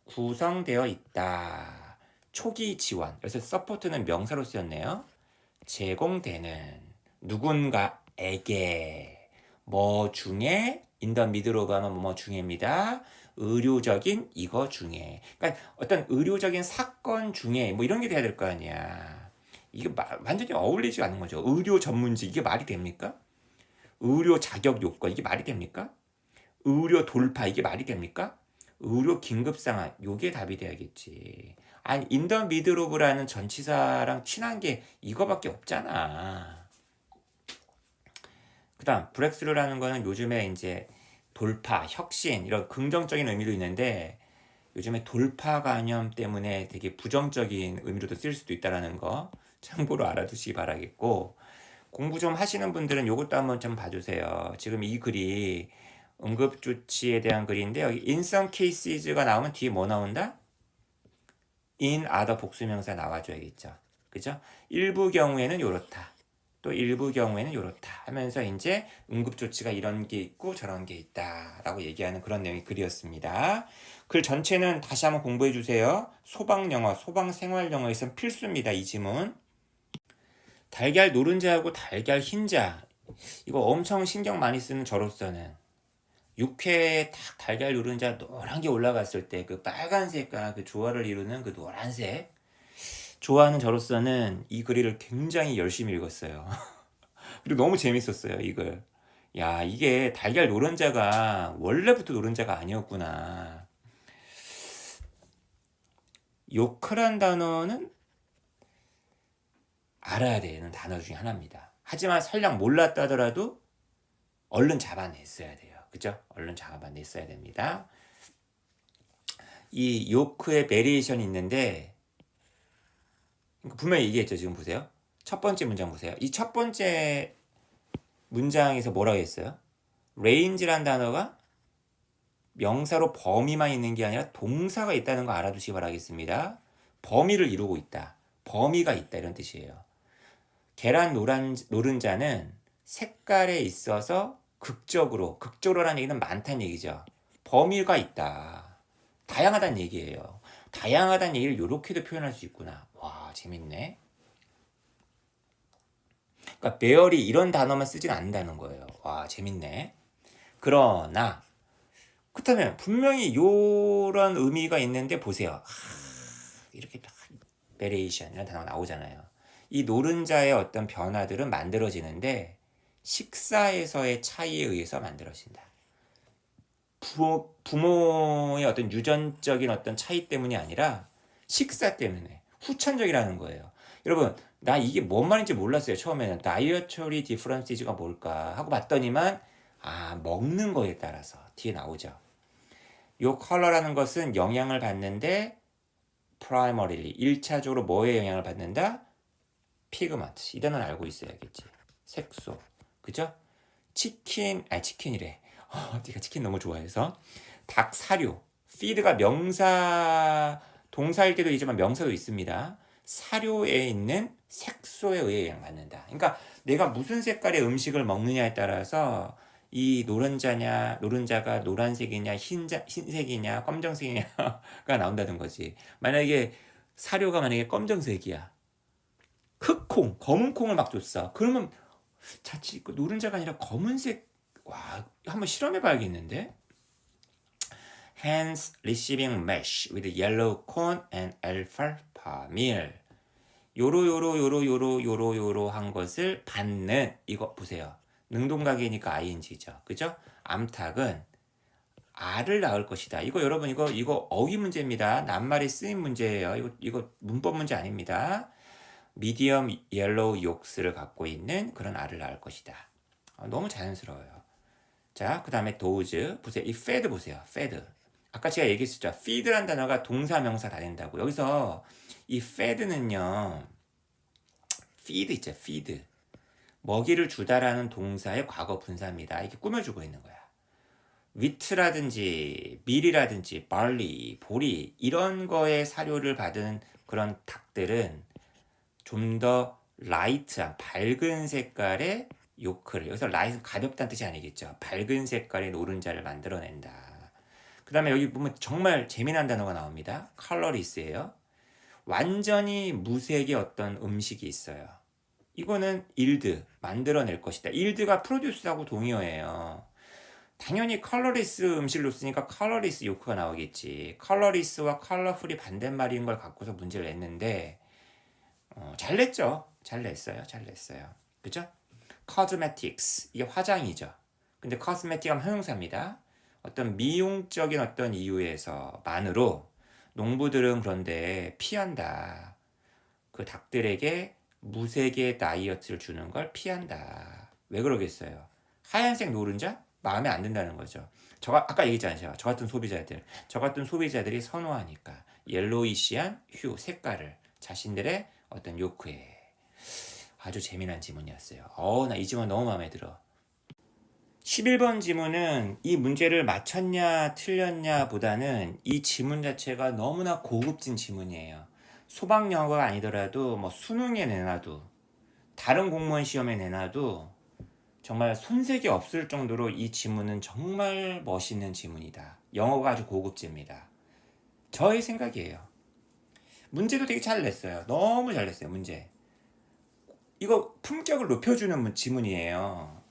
Speaker 1: 구성되어 있다. 초기 지원. 그래서 서포트는 명사로 쓰였네요. 제공되는 누군가에게 뭐 중에 in the middle로 가면 뭐 중에입니다. 의료적인 이거 중에. 그러니까 어떤 의료적인 사건 중에 뭐 이런 게 돼야 될 거 아니야. 이게 완전히 어울리지 않는 거죠. 의료 전문직 이게 말이 됩니까? 의료 자격 요건 이게 말이 됩니까? 의료 돌파 이게 말이 됩니까? 의료 긴급 상황 요게 답이 돼야겠지. 아니 in the middle of라는 전치사랑 친한 게 이거밖에 없잖아. 그 다음 브렉스루라는 거는 요즘에 이제 돌파, 혁신 이런 긍정적인 의미도 있는데 요즘에 돌파 감염 때문에 되게 부정적인 의미로도 쓸 수도 있다는 거 참고로 알아두시기 바라겠고, 공부 좀 하시는 분들은 이것도 한번 좀 봐주세요. 지금 이 글이 응급조치에 대한 글인데 여기 in some cases가 나오면 뒤에 뭐 나온다? in other 복수명사 나와줘야겠죠. 그죠? 일부 경우에는 요렇다. 또 일부 경우에는 요렇다 하면서 이제 응급조치가 이런 게 있고 저런 게 있다 라고 얘기하는 그런 내용의 글이었습니다. 글 전체는 다시 한번 공부해 주세요. 소방영어, 소방생활영어에선 필수입니다. 이 지문. 달걀 노른자하고 달걀 흰자 이거 엄청 신경 많이 쓰는 저로서는 육회에 딱 달걀 노른자 노란 게 올라갔을 때 그 빨간색과 그 조화를 이루는 그 노란색 좋아하는 저로서는 이 글을 굉장히 열심히 읽었어요. 그리고 너무 재밌었어요, 이걸. 야, 이게 달걀 노른자가 원래부터 노른자가 아니었구나. 요크란 단어는 알아야 되는 단어 중에 하나입니다. 하지만 설령 몰랐다 하더라도 얼른 잡아냈어야 돼요. 그죠? 얼른 잡아냈어야 됩니다. 이 요크의 베리에이션이 있는데 분명히 얘기했죠. 지금 보세요. 첫 번째 문장 보세요. 이 첫 번째 문장에서 뭐라고 했어요? range란 단어가 명사로 범위만 있는 게 아니라 동사가 있다는 거 알아두시기 바라겠습니다. 범위를 이루고 있다. 범위가 있다 이런 뜻이에요. 계란 노른자는 색깔에 있어서 극적으로라는 얘기는 많다는 얘기죠. 범위가 있다. 다양하다는 얘기예요. 다양하다는 얘기를 이렇게도 표현할 수 있구나. 와, 재밌네. 그러니까 배열이 이런 단어만 쓰진 않는다는 거예요. 와, 재밌네. 그러나 그렇다면 분명히 요런 의미가 있는데 보세요. 이렇게 베리에이션 이런 단어가 나오잖아요. 이 노른자의 어떤 변화들은 만들어지는데 식사에서의 차이에 의해서 만들어진다. 부모의 어떤 유전적인 어떤 차이 때문이 아니라 식사 때문에 후천적이라는 거예요. 여러분, 나 이게 뭔 말인지 몰랐어요. 처음에는 dietary differences가 뭘까 하고 봤더니만 먹는 거에 따라서 뒤에 나오죠. 요 컬러라는 것은 영향을 받는데 primarily 1차적으로 뭐에 영향을 받는다? 피그먼트. 이 단어는 알고 있어야겠지. 색소. 그죠? 치킨이래. 네가 치킨 너무 좋아해서. 닭 사료. feed가 명사, 동사일 때도 있지만 명사도 있습니다. 사료에 있는 색소에 의해 영향받는다. 그러니까 내가 무슨 색깔의 음식을 먹느냐에 따라서 이 노른자가 노란색이냐, 흰색이냐, 검정색이냐가 나온다는 거지. 만약에 사료가 만약에 검정색이야. 흑콩, 검은 콩을 막 줬어. 그러면 자칫 노른자가 아니라 검은색, 와, 한번 실험해 봐야겠는데? Hence receiving mash with yellow corn and alfalfa meal. 요로 한 것을 받는, 이거 보세요. 능동각이니까 ing죠. 그죠? 암탉은 알을 낳을 것이다. 이거 여러분, 이거 어휘 문제입니다. 낱말이 쓰인 문제예요. 이거 문법 문제 아닙니다. 미디엄 옐로우 욕스를 갖고 있는 그런 알을 낳을 것이다. 너무 자연스러워요. 자, 그 다음에 도우즈. 보세요. 이 fed 보세요. fed. 아까 제가 얘기했었죠. feed라는 단어가 동사, 명사 다 된다고. 여기서 이 fed는요. feed 있죠. feed. 먹이를 주다라는 동사의 과거 분사입니다. 이렇게 꾸며주고 있는 거야. 위트라든지 밀이라든지 barley, 보리 이런 거에 사료를 받은 그런 닭들은 좀 더 라이트한 밝은 색깔의 요크를, 여기서 라이트는 가볍다는 뜻이 아니겠죠. 밝은 색깔의 노른자를 만들어낸다. 그 다음에 여기 보면 정말 재미난 단어가 나옵니다. 컬러리스예요. 완전히 무색의 어떤 음식이 있어요. 이거는 일드, 만들어낼 것이다. 일드가 프로듀스하고 동의어예요. 당연히 컬러리스 음식을 쓰니까 컬러리스 요크가 나오겠지. 컬러리스와 컬러풀이 반대말인 걸 갖고서 문제를 냈는데 잘 냈죠. 잘 냈어요. 그죠? cosmetics, 이게 화장이죠. 근데 cosmetic 하면 형용사입니다. 어떤 미용적인 어떤 이유에서만으로 농부들은 그런데 피한다. 그 닭들에게 무색의 다이어트를 주는 걸 피한다. 왜 그러겠어요? 하얀색 노른자? 마음에 안 든다는 거죠. 아까 얘기했잖아요. 저 같은 소비자들이 선호하니까 옐로이시한 휴, 색깔을 자신들의 어떤 요크에. 아주 재미난 지문이었어요. 나 이 지문 너무 마음에 들어. 11번 지문은 이 문제를 맞췄냐 틀렸냐 보다는 이 지문 자체가 너무나 고급진 지문이에요. 소방 영어가 아니더라도 뭐 수능에 내놔도 다른 공무원 시험에 내놔도 정말 손색이 없을 정도로 이 지문은 정말 멋있는 지문이다. 영어가 아주 고급집니다. 저의 생각이에요. 문제도 되게 잘 냈어요. 너무 잘 냈어요. 문제. 이거 품격을 높여주는 지문이에요.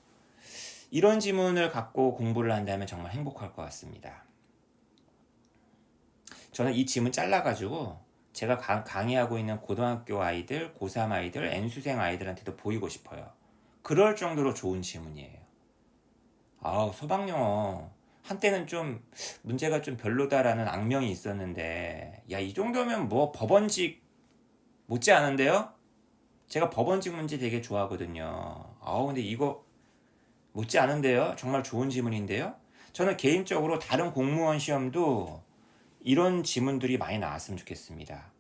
Speaker 1: 이런 지문을 갖고 공부를 한다면 정말 행복할 것 같습니다. 저는 이 지문 잘라가지고 제가 강의하고 있는 고등학교 아이들, 고3 아이들, N수생 아이들한테도 보이고 싶어요. 그럴 정도로 좋은 지문이에요. 소방영어 한때는 좀 문제가 좀 별로다라는 악명이 있었는데, 야, 이 정도면 뭐 법원직 못지 않은데요? 제가 법원직 문제 되게 좋아하거든요. 근데 이거 못지 않은데요? 정말 좋은 지문인데요? 저는 개인적으로 다른 공무원 시험도 이런 지문들이 많이 나왔으면 좋겠습니다.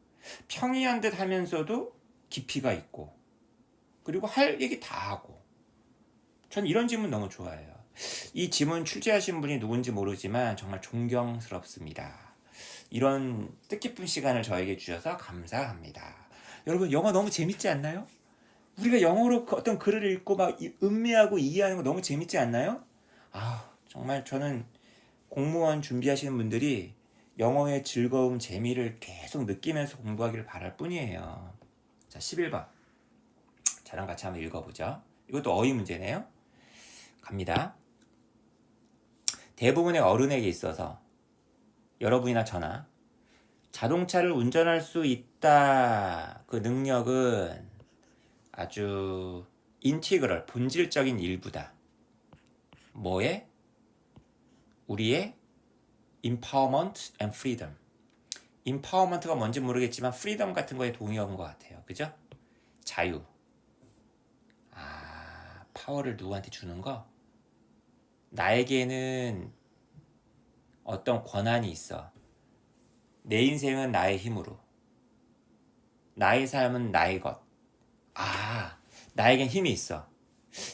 Speaker 1: 평이한 듯 하면서도 깊이가 있고, 그리고 할 얘기 다 하고. 전 이런 지문 너무 좋아해요. 이 지문 출제하신 분이 누군지 모르지만 정말 존경스럽습니다. 이런 뜻깊은 시간을 저에게 주셔서 감사합니다. 여러분, 영어 너무 재밌지 않나요? 우리가 영어로 어떤 글을 읽고 막 음미하고 이해하는 거 너무 재밌지 않나요? 정말 저는 공무원 준비하시는 분들이 영어의 즐거움, 재미를 계속 느끼면서 공부하기를 바랄 뿐이에요. 자, 11번. 저랑 같이 한번 읽어보죠. 이것도 어휘 문제네요. 갑니다. 대부분의 어른에게 있어서 여러분이나 저나 자동차를 운전할 수 있다. 그 능력은 아주 인티그럴, 본질적인 일부다. 뭐에? 우리의 empowerment and freedom. empowerment가 뭔지 모르겠지만 freedom 같은 거에 동의한 것 같아요. 그죠? 자유. 파워를 누구한테 주는 거? 나에게는 어떤 권한이 있어. 내 인생은 나의 힘으로. 나의 삶은 나의 것. 나에겐 힘이 있어.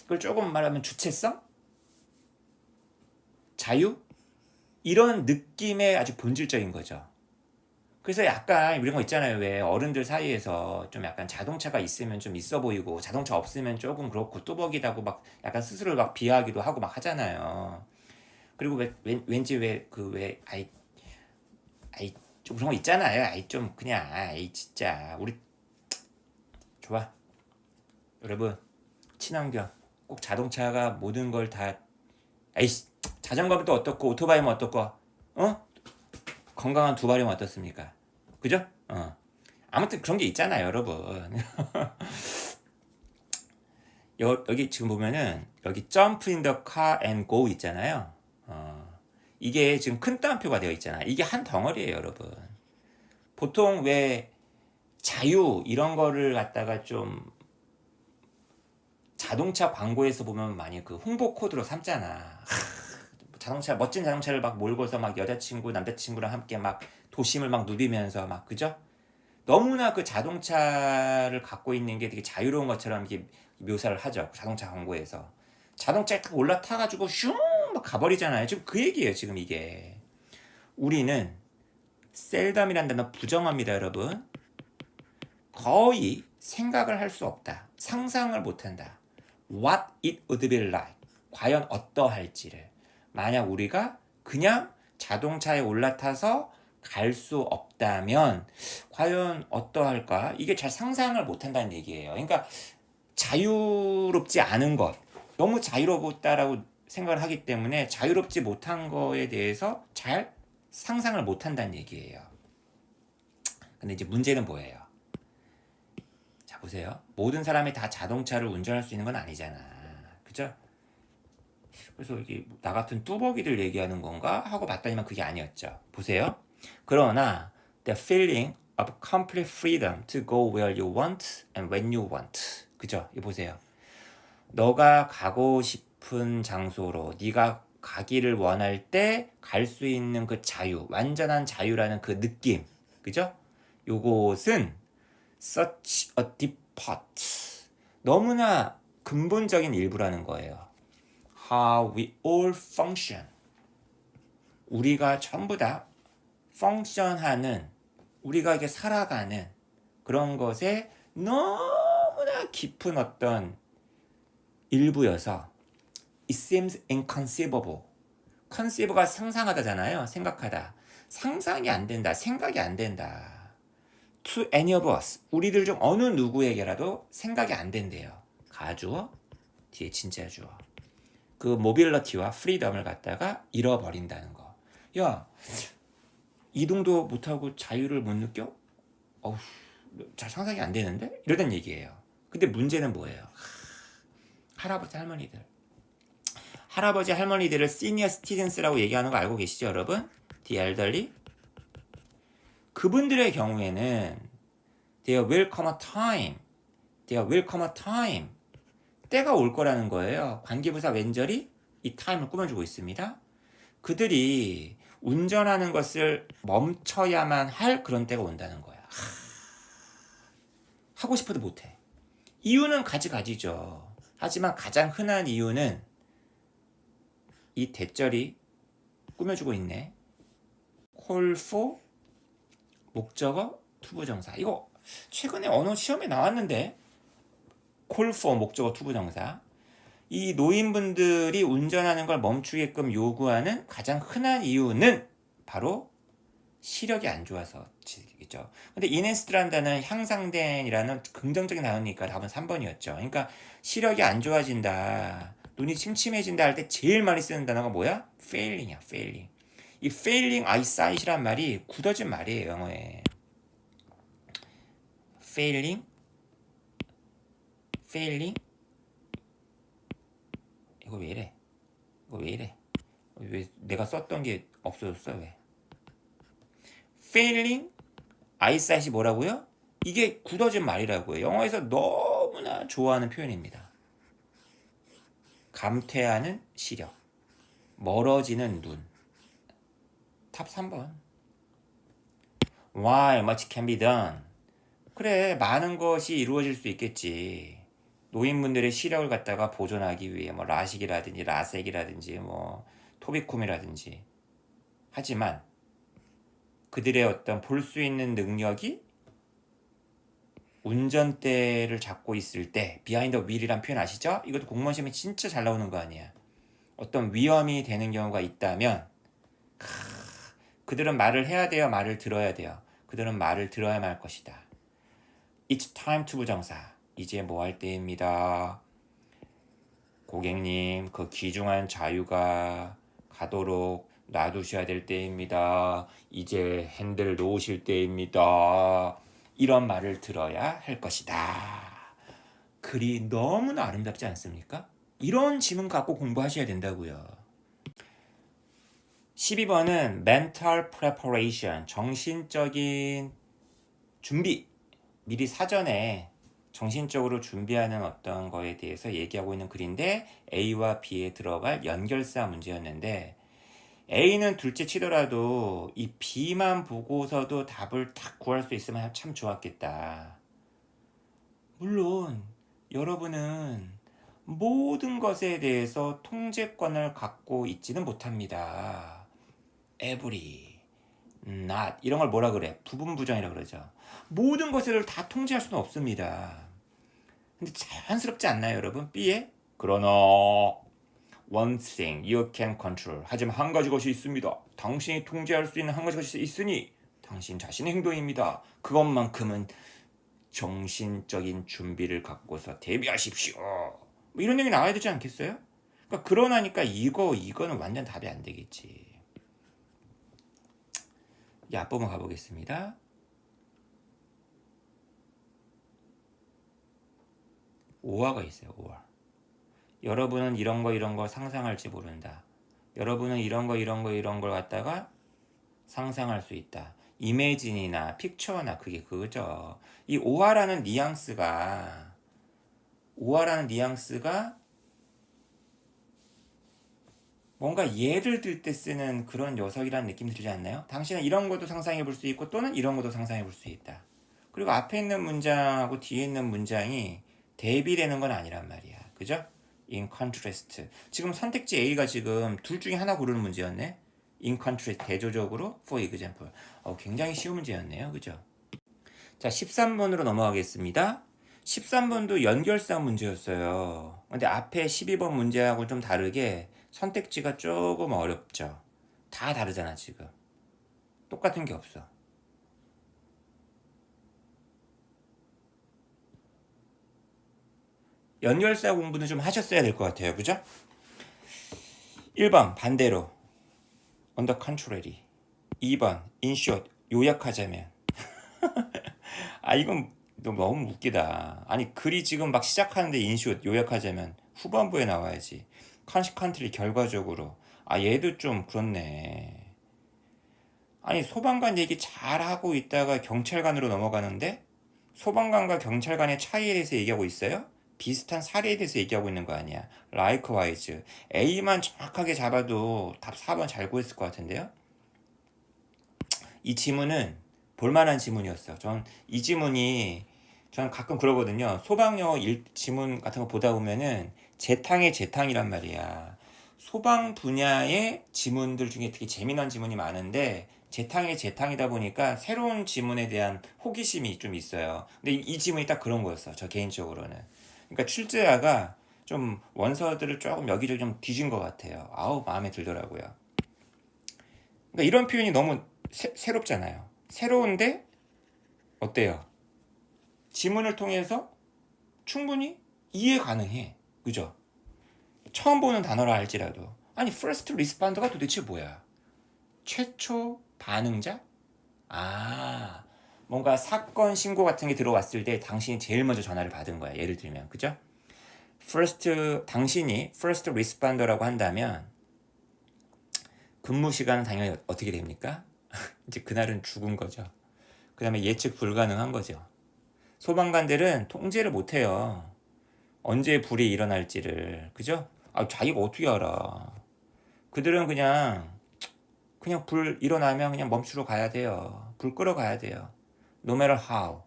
Speaker 1: 그걸 조금 말하면 주체성? 자유? 이런 느낌의 아주 본질적인 거죠. 그래서 약간 이런 거 있잖아요. 왜 어른들 사이에서 좀 약간 자동차가 있으면 좀 있어 보이고 자동차 없으면 조금 그렇고 뚜벅이다고 막 약간 스스로를 막 비하하기도 하고 막 하잖아요. 그리고 왠지 좀 그런 거 있잖아요. 좀 그냥 진짜 우리 좋아. 여러분 친환경 꼭 자동차가 모든 걸 다 자전거면 또 어떻고 오토바이면 어떻고 건강한 두 발이면 어떻습니까? 그죠? 아무튼 그런 게 있잖아요, 여러분. 여기 지금 보면은 여기 jump in the car and go 있잖아요. 이게 지금 큰 따옴표가 되어 있잖아요. 이게 한 덩어리예요, 여러분. 보통 왜 자유 이런 거를 갖다가 좀 자동차 광고에서 보면 많이 그 홍보 코드로 삼잖아. 자동차 멋진 자동차를 막 몰고서 막 여자친구 남자친구랑 함께 막 도심을 막 누비면서 막 그죠? 너무나 그 자동차를 갖고 있는 게 되게 자유로운 것처럼 이렇게 묘사를 하죠. 자동차 광고에서 자동차에 딱 올라타가지고 슝 막 가버리잖아요. 지금 그 얘기예요. 지금 이게 우리는 셀덤이란 단어 부정합니다, 여러분. 거의 생각을 할 수 없다. 상상을 못한다. What it would be like. 과연 어떠할지를. 만약 우리가 그냥 자동차에 올라타서 갈 수 없다면 과연 어떠할까? 이게 잘 상상을 못한다는 얘기예요. 그러니까 자유롭지 않은 것, 너무 자유롭다라고 생각을 하기 때문에 자유롭지 못한 거에 대해서 잘 상상을 못한다는 얘기예요. 근데 이제 문제는 뭐예요? 자, 보세요. 모든 사람이 다 자동차를 운전할 수 있는 건 아니잖아. 그죠? 그래서 이게 나 같은 뚜벅이들 얘기하는 건가 하고 봤더니만 그게 아니었죠. 보세요. 그러나 the feeling of complete freedom to go where you want and when you want. 그죠? 이 보세요. 너가 가고 싶은 장소로 네가 가기를 원할 때 갈 수 있는 그 자유, 완전한 자유라는 그 느낌. 그죠? 요것은 such a deep part. 너무나 근본적인 일부라는 거예요. How we all function. 우리가 전부 다 펑션하는, 우리가 이게 살아가는 그런 것에 너무나 깊은 어떤 일부여서 it seems inconceivable. conceiv가 상상하다잖아요. 생각하다. 상상이 안 된다. 생각이 안 된다. To any of us. 우리들 중 어느 누구에게라도 생각이 안 된대요. 가주어, 뒤에 진짜 주어. 그 모빌리티와 프리덤을 갖다가 잃어버린다는 거. 야, 이동도 못하고 자유를 못 느껴? 잘 상상이 안 되는데? 이러던 얘기예요. 근데 문제는 뭐예요? 할아버지 할머니들을 시니어 시티즌스라고 얘기하는 거 알고 계시죠, 여러분? The elderly. 그분들의 경우에는 there will come a time. 때가 올 거라는 거예요. 관계부사 왼절이 이 타임을 꾸며주고 있습니다. 그들이 운전하는 것을 멈춰야만 할 그런 때가 온다는 거야. 하고 싶어도 못해. 이유는 가지가지죠. 하지만 가장 흔한 이유는 이 대절이 꾸며주고 있네. call for 목적어 투부정사. 이거 최근에 언어 시험에 나왔는데 call for 목적어 투부정사. 이 노인분들이 운전하는 걸 멈추게끔 요구하는 가장 흔한 이유는 바로 시력이 안 좋아서겠죠. 근데 인핸스드란다는 향상된이라는 긍정적인 단어니까 답은 3번이었죠. 그러니까 시력이 안 좋아진다, 눈이 침침해진다 할 때 제일 많이 쓰는 단어가 뭐야? failing이야, failing. 이 failing eyesight이란 말이 굳어진 말이에요, 영어에. failing, failing. 이거 왜 이래? 이거 왜 이래? 왜 내가 썼던 게 없어졌어? 왜? failing eyesight이 뭐라고요? 이게 굳어진 말이라고요. 영어에서 너무나 좋아하는 표현입니다. 감퇴하는 시력, 멀어지는 눈. 탑 3번. Why much can be done? 그래, 많은 것이 이루어질 수 있겠지. 노인분들의 시력을 갖다가 보존하기 위해 뭐 라식이라든지 라섹이라든지 뭐 토비쿰이라든지. 하지만 그들의 어떤 볼 수 있는 능력이 운전대를 잡고 있을 때 비하인드 윌이란 표현 아시죠? 이것도 공무원 시험에 진짜 잘 나오는 거 아니야. 어떤 위험이 되는 경우가 있다면 그들은 말을 해야 돼요, 말을 들어야 돼요. 그들은 말을 들어야만 할 것이다. It's time to 부정사. 이제 뭐 할 때입니다. 고객님, 그 귀중한 자유가 가도록 놔두셔야 될 때입니다. 이제 핸들 놓으실 때입니다. 이런 말을 들어야 할 것이다. 글이 너무나 아름답지 않습니까? 이런 지문 갖고 공부하셔야 된다고요. 12번은 mental preparation, 정신적인 준비. 미리 사전에 정신적으로 준비하는 어떤 거에 대해서 얘기하고 있는 글인데 A와 B에 들어갈 연결사 문제였는데 A는 둘째 치더라도 이 B만 보고서도 답을 딱 구할 수 있으면 참 좋았겠다. 물론 여러분은 모든 것에 대해서 통제권을 갖고 있지는 못합니다. every, not 이런 걸 뭐라 그래? 부분부정이라 그러죠. 모든 것을 다 통제할 수는 없습니다. 근데 자연스럽지 않나요, 여러분? B에 그러나 one thing you can control. 하지만 한 가지 것이 있습니다. 당신이 통제할 수 있는 한 가지 것이 있으니 당신 자신의 행동입니다. 그것만큼은 정신적인 준비를 갖고서 대비하십시오. 뭐 이런 얘기 나와야 되지 않겠어요? 그러니까 그러나니까 이거는 완전 답이 안 되겠지. 이제 앞부분 가보겠습니다. 오화가 있어요. 오화. 여러분은 이런 거 상상할지 모른다. 여러분은 이런 걸 갖다가 상상할 수 있다. 이미진이나 픽처나 그게 그거죠. 이 오화라는 뉘앙스가 뭔가 예를 들 때 쓰는 그런 녀석이라는 느낌 들지 않나요? 당신은 이런 것도 상상해 볼 수 있고 또는 이런 것도 상상해 볼 수 있다. 그리고 앞에 있는 문장하고 뒤에 있는 문장이 대비되는 건 아니란 말이야. 그죠? In contrast. 지금 선택지 A가 지금 둘 중에 하나 고르는 문제였네. In contrast, 대조적으로, for example. 굉장히 쉬운 문제였네요. 그죠? 자, 13번으로 넘어가겠습니다. 13번도 연결사 문제였어요. 근데 앞에 12번 문제하고 좀 다르게 선택지가 조금 어렵죠. 다 다르잖아, 지금. 똑같은 게 없어. 연결사 공부는 좀 하셨어야 될 것 같아요. 그죠? 1번 반대로 on the contrary. 2번 in short 요약하자면. 이건 너무 웃기다. 아니 글이 지금 막 시작하는데 in short 요약하자면 후반부에 나와야지. consequently 결과적으로. 얘도 좀 그렇네. 아니 소방관 얘기 잘하고 있다가 경찰관으로 넘어가는데 소방관과 경찰관의 차이에 대해서 얘기하고 있어요? 비슷한 사례에 대해서 얘기하고 있는 거 아니야. likewise. A만 정확하게 잡아도 답 4번 잘 구했을 것 같은데요. 이 지문은 볼만한 지문이었어. 이 지문이 저는 가끔 그러거든요. 소방영어 지문 같은 거 보다 보면은 재탕의 재탕이란 말이야. 소방 분야의 지문들 중에 되게 재미난 지문이 많은데 재탕의 재탕이다 보니까 새로운 지문에 대한 호기심이 좀 있어요. 근데 이 지문이 딱 그런 거였어. 저 개인적으로는. 그러니까 출제자가 좀 원서들을 조금 여기저기 좀 뒤진 것 같아요. 아우 마음에 들더라고요. 그러니까 이런 표현이 너무 새롭잖아요. 새로운데 어때요? 지문을 통해서 충분히 이해 가능해. 그죠? 처음 보는 단어라 할지라도. 아니 first responder가 도대체 뭐야? 최초 반응자? 아, 뭔가 사건 신고 같은 게 들어왔을 때 당신이 제일 먼저 전화를 받은 거야. 예를 들면, 그죠? 당신이 first responder라고 한다면 근무 시간은 당연히 어떻게 됩니까? 이제 그날은 죽은 거죠. 그 다음에 예측 불가능한 거죠. 소방관들은 통제를 못 해요. 언제 불이 일어날지를. 그죠? 아, 자기가 어떻게 알아. 그들은 그냥 불 일어나면 그냥 멈추러 가야 돼요. 불 끄러 가야 돼요. No matter how.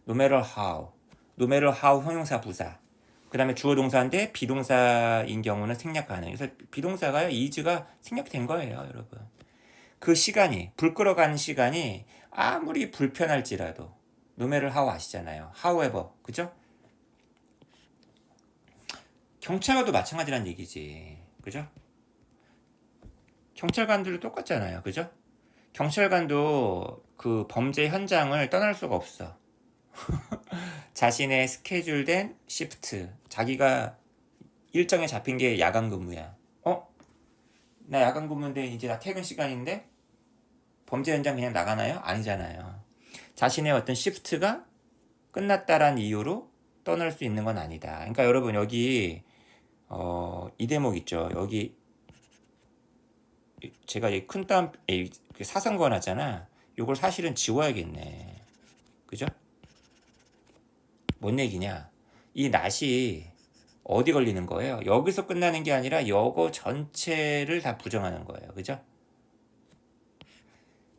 Speaker 1: No matter how. No matter how 형용사 부사. 그 다음에 주어 동사인데 비동사인 경우는 생략 가능. 그래서 비동사가요. is가 생략된 거예요, 여러분. 그 시간이, 불 끄러 가는 시간이 아무리 불편할지라도 no matter how 아시잖아요. however. 그죠? 경찰과도 마찬가지란 얘기지. 그죠? 경찰관들도 똑같잖아요. 그죠? 경찰관도 그 범죄 현장을 떠날 수가 없어. 자신의 스케줄된 시프트, 자기가 일정에 잡힌 게 야간 근무야. 나 야간 근무인데 이제 나 퇴근 시간인데 범죄 현장 그냥 나가나요? 아니잖아요. 자신의 어떤 시프트가 끝났다란 이유로 떠날 수 있는 건 아니다. 그러니까 여러분 여기 이 대목 있죠. 여기 제가 큰 땀 사선거 하잖아. 요걸 사실은 지워야겠네. 그죠? 뭔 얘기냐? 이 낫이 어디 걸리는 거예요? 여기서 끝나는 게 아니라 여거 전체를 다 부정하는 거예요. 그죠?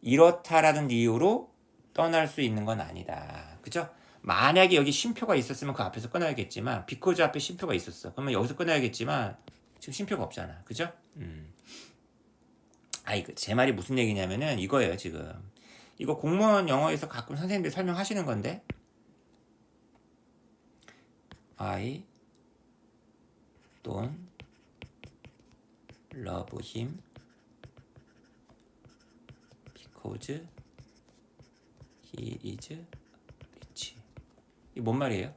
Speaker 1: 이렇다라는 이유로 떠날 수 있는 건 아니다. 그죠? 만약에 여기 쉼표가 있었으면 그 앞에서 끊어야겠지만 because 앞에 쉼표가 있었어. 그러면 여기서 끊어야겠지만 지금 쉼표가 없잖아. 그죠? 제 말이 무슨 얘기냐면은 이거예요, 지금. 이거 공무원 영어에서 가끔 선생님들이 설명하시는 건데 I don't love him because he is rich. 이게 뭔 말이에요?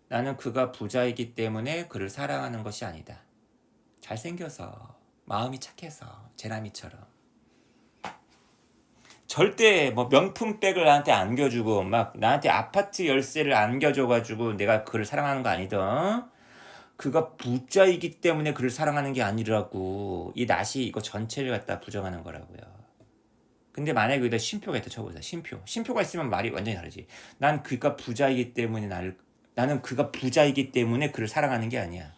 Speaker 1: 나는 그가 부자이기 때문에 그를 사랑하는 것이 아니다. 잘생겨서, 마음이 착해서, 제라미처럼. 절대 뭐 명품백을 나한테 안겨주고 막 나한테 아파트 열쇠를 안겨줘가지고 내가 그를 사랑하는 거 아니다. 그가 부자이기 때문에 그를 사랑하는 게 아니라고. 이 낫이 이거 전체를 갖다 부정하는 거라고요. 근데 만약에 여기다 쉼표가 있다 쳐보자. 쉼표가 있으면 말이 완전히 다르지. 나는 그가 부자이기 때문에 그를 사랑하는 게 아니야.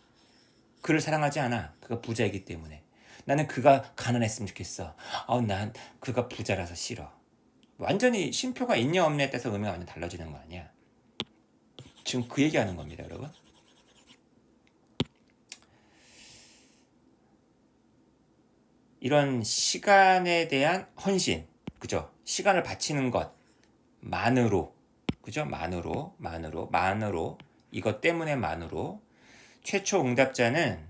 Speaker 1: 그를 사랑하지 않아. 그가 부자이기 때문에. 나는 그가 가난했으면 좋겠어. 난 그가 부자라서 싫어. 완전히 쉼표가 있냐 없냐에 따라서 의미가 완전 달라지는 거 아니야. 지금 그 얘기하는 겁니다, 여러분. 이런 시간에 대한 헌신, 그죠? 시간을 바치는 것만으로, 그죠? 만으로, 이것 때문에만으로 최초 응답자는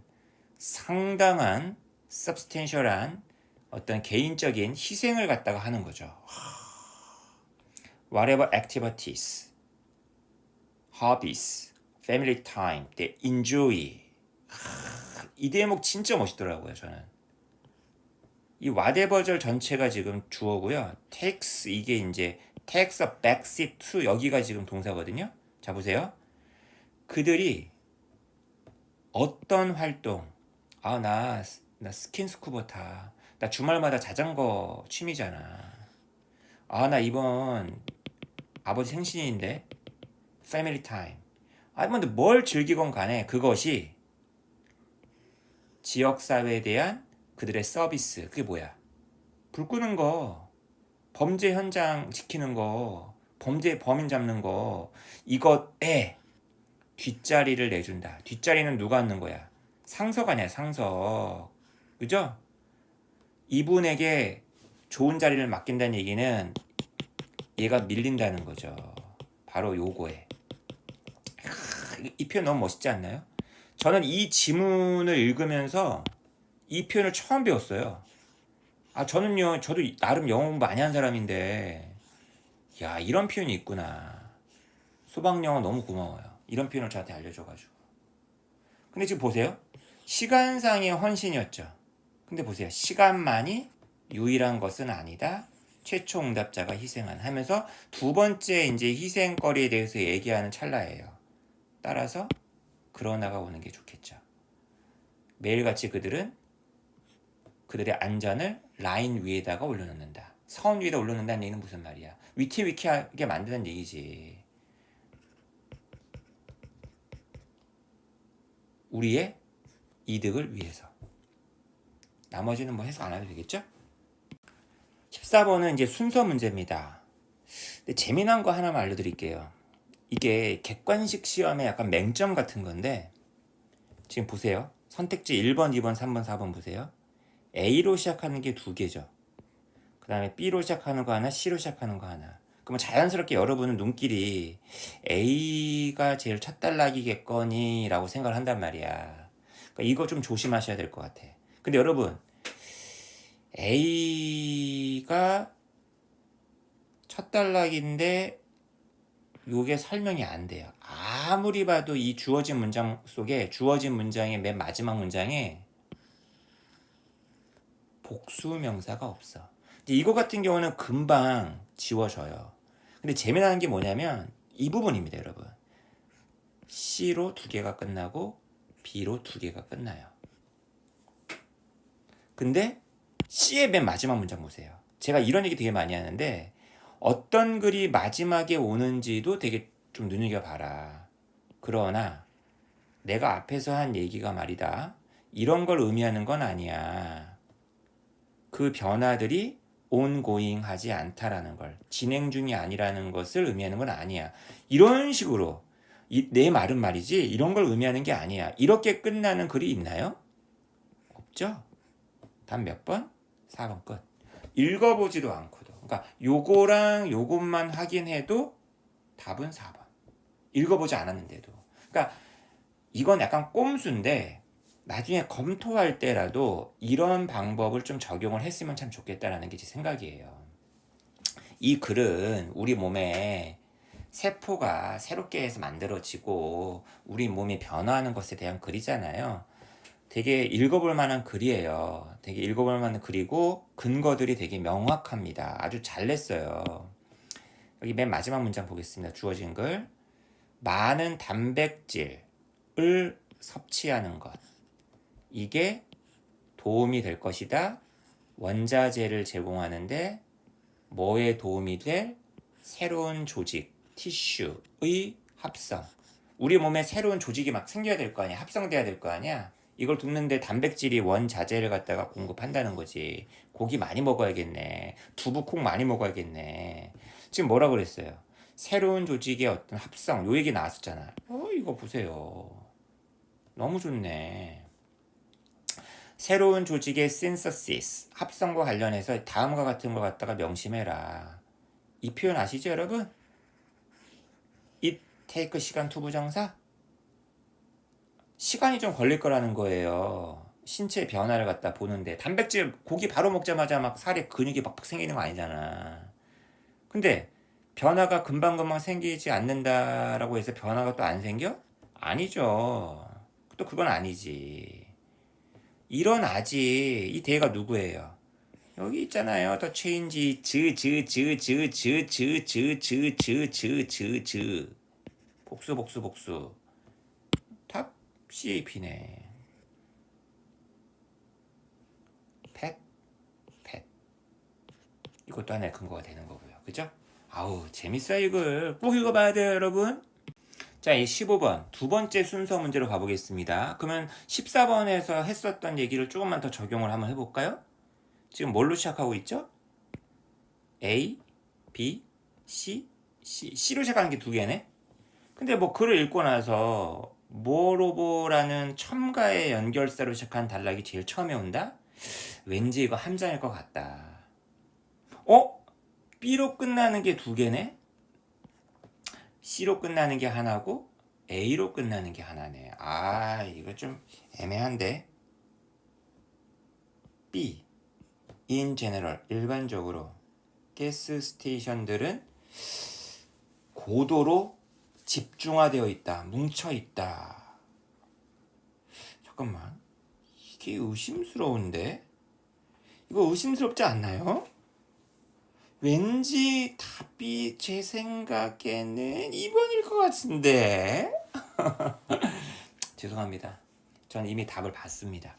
Speaker 1: 상당한 substantial한 어떤 개인적인 희생을 갖다가 하는 거죠. Whatever activities, hobbies, family time, they enjoy. 이 대목 진짜 멋있더라고요, 저는. 이 whatever절 전체가 지금 주어고요. takes 이게 이제 takes a backseat to 여기가 지금 동사거든요. 자 보세요. 그들이 어떤 활동, 나 스킨스쿠버 타. 나 주말마다 자전거 취미잖아. 나 이번 아버지 생신인데 패밀리 타임. 근데 뭘 즐기건 간에 그것이 지역사회에 대한 그들의 서비스. 그게 뭐야? 불 끄는 거, 범죄 현장 지키는 거, 범인 잡는 거, 이것에 뒷자리를 내준다. 뒷자리는 누가 앉는 거야? 상석 아니야, 상석. 그죠? 이분에게 좋은 자리를 맡긴다는 얘기는 얘가 밀린다는 거죠. 바로 요거에. 이 표현 너무 멋있지 않나요? 저는 이 지문을 읽으면서 이 표현을 처음 배웠어요. 저도 나름 영어 공부 많이 한 사람인데, 야, 이런 표현이 있구나. 소방영어 너무 고마워요. 이런 표현을 저한테 알려줘가지고. 근데 지금 보세요. 시간상의 헌신이었죠. 근데 보세요. 시간만이 유일한 것은 아니다. 최초 응답자가 희생한 하면서 두 번째 이제 희생거리에 대해서 얘기하는 찰나예요. 따라서 그러나가 오는 게 좋겠죠. 매일같이 그들은 그들의 안전을 라인 위에다가 올려놓는다. 선 위에다 올려놓는다는 얘기는 무슨 말이야? 위태위태하게 만드는 얘기지. 우리의 이득을 위해서. 나머지는 뭐 해석 안 해도 되겠죠? 14번은 이제 순서 문제입니다. 근데 재미난 거 하나만 알려드릴게요. 이게 객관식 시험의 약간 맹점 같은 건데, 지금 보세요. 선택지 1번, 2번, 3번, 4번 보세요. A로 시작하는 게 두 개죠. 그 다음에 B로 시작하는 거 하나, C로 시작하는 거 하나. 그러면 자연스럽게 여러분은 눈길이 A가 제일 첫 단락이겠거니 라고 생각을 한단 말이야. 그러니까 이거 좀 조심하셔야 될 것 같아. 근데 여러분, A가 첫 단락인데 요게 설명이 안 돼요. 아무리 봐도 이 주어진 문장 속에, 주어진 문장의 맨 마지막 문장에 복수명사가 없어. 이거 같은 경우는 금방 지워져요. 근데 재미나는 게 뭐냐면 이 부분입니다, 여러분. C로 두 개가 끝나고 B로 두 개가 끝나요. 근데 C의 맨 마지막 문장 보세요. 제가 이런 얘기 되게 많이 하는데 어떤 글이 마지막에 오는지도 되게 좀 눈여겨봐라. 그러나 내가 앞에서 한 얘기가 말이다. 이런 걸 의미하는 건 아니야. 그 변화들이 ongoing 하지 않다라는 걸, 진행 중이 아니라는 것을 의미하는 건 아니야. 이런 식으로 내 말은 말이지 이런 걸 의미하는 게 아니야. 이렇게 끝나는 글이 있나요? 없죠? 답 몇 번? 4번 끝. 읽어보지도 않고도. 그러니까 요거랑 요것만 확인해도 답은 4번. 읽어보지 않았는데도. 그러니까 이건 약간 꼼수인데 나중에 검토할 때라도 이런 방법을 좀 적용을 했으면 참 좋겠다라는 게 제 생각이에요. 이 글은 우리 몸에 세포가 새롭게 해서 만들어지고 우리 몸이 변화하는 것에 대한 글이잖아요. 되게 읽어볼 만한 글이에요. 되게 읽어볼 만한 글이고 근거들이 되게 명확합니다. 아주 잘 냈어요. 여기 맨 마지막 문장 보겠습니다. 주어진 글. 많은 단백질을 섭취하는 것. 이게 도움이 될 것이다. 원자재를 제공하는데 뭐에 도움이 될 새로운 조직, 티슈의 합성. 우리 몸에 새로운 조직이 막 생겨야 될 거 아니야. 합성돼야 될 거 아니야. 이걸 돕는데 단백질이 원자재를 갖다가 공급한다는 거지. 고기 많이 먹어야겠네. 두부 콩 많이 먹어야겠네. 지금 뭐라 그랬어요? 새로운 조직의 어떤 합성. 요 얘기 나왔었잖아. 이거 보세요. 너무 좋네. 새로운 조직의 synthesis, 합성과 관련해서 다음과 같은 걸 갖다가 명심해라. 이 표현 아시죠, 여러분? It take 시간 투부정사? 시간이 좀 걸릴 거라는 거예요. 신체 변화를 갖다 보는데 단백질 고기 바로 먹자마자 막 살에 근육이 막 생기는 거 아니잖아. 근데 변화가 금방금방 생기지 않는다라고 해서 변화가 또 안 생겨? 아니죠. 또 그건 아니지. 일어나지. 이 대가 누구예요? 여기 있잖아요. 더 체인지 복수 탑 CAP네. 펫 이것도 하나의 근거가 되는 거고요. 그죠? 아우 재밌어요. 이걸 꼭 읽어봐야 돼요, 여러분. 자, 이 15번 두 번째 순서 문제로 가보겠습니다. 그러면 14번에서 했었던 얘기를 조금만 더 적용을 한번 해볼까요? 지금 뭘로 시작하고 있죠? A, B, C, C로 시작하는 게 두 개네? 근데 뭐 글을 읽고 나서 뭐로보라는 첨가의 연결사로 시작한 단락이 제일 처음에 온다? 왠지 이거 함장일 것 같다. B로 끝나는 게 두 개네? C로 끝나는 게 하나고 A로 끝나는 게 하나네. 아, 이거 좀 애매한데. B. In general, 일반적으로 가스 스테이션들은 고도로 집중화되어 있다, 뭉쳐 있다. 잠깐만, 이게 의심스러운데? 이거 의심스럽지 않나요? 왠지 답이 제 생각에는 2번일 것 같은데. 죄송합니다. 저는 이미 답을 봤습니다.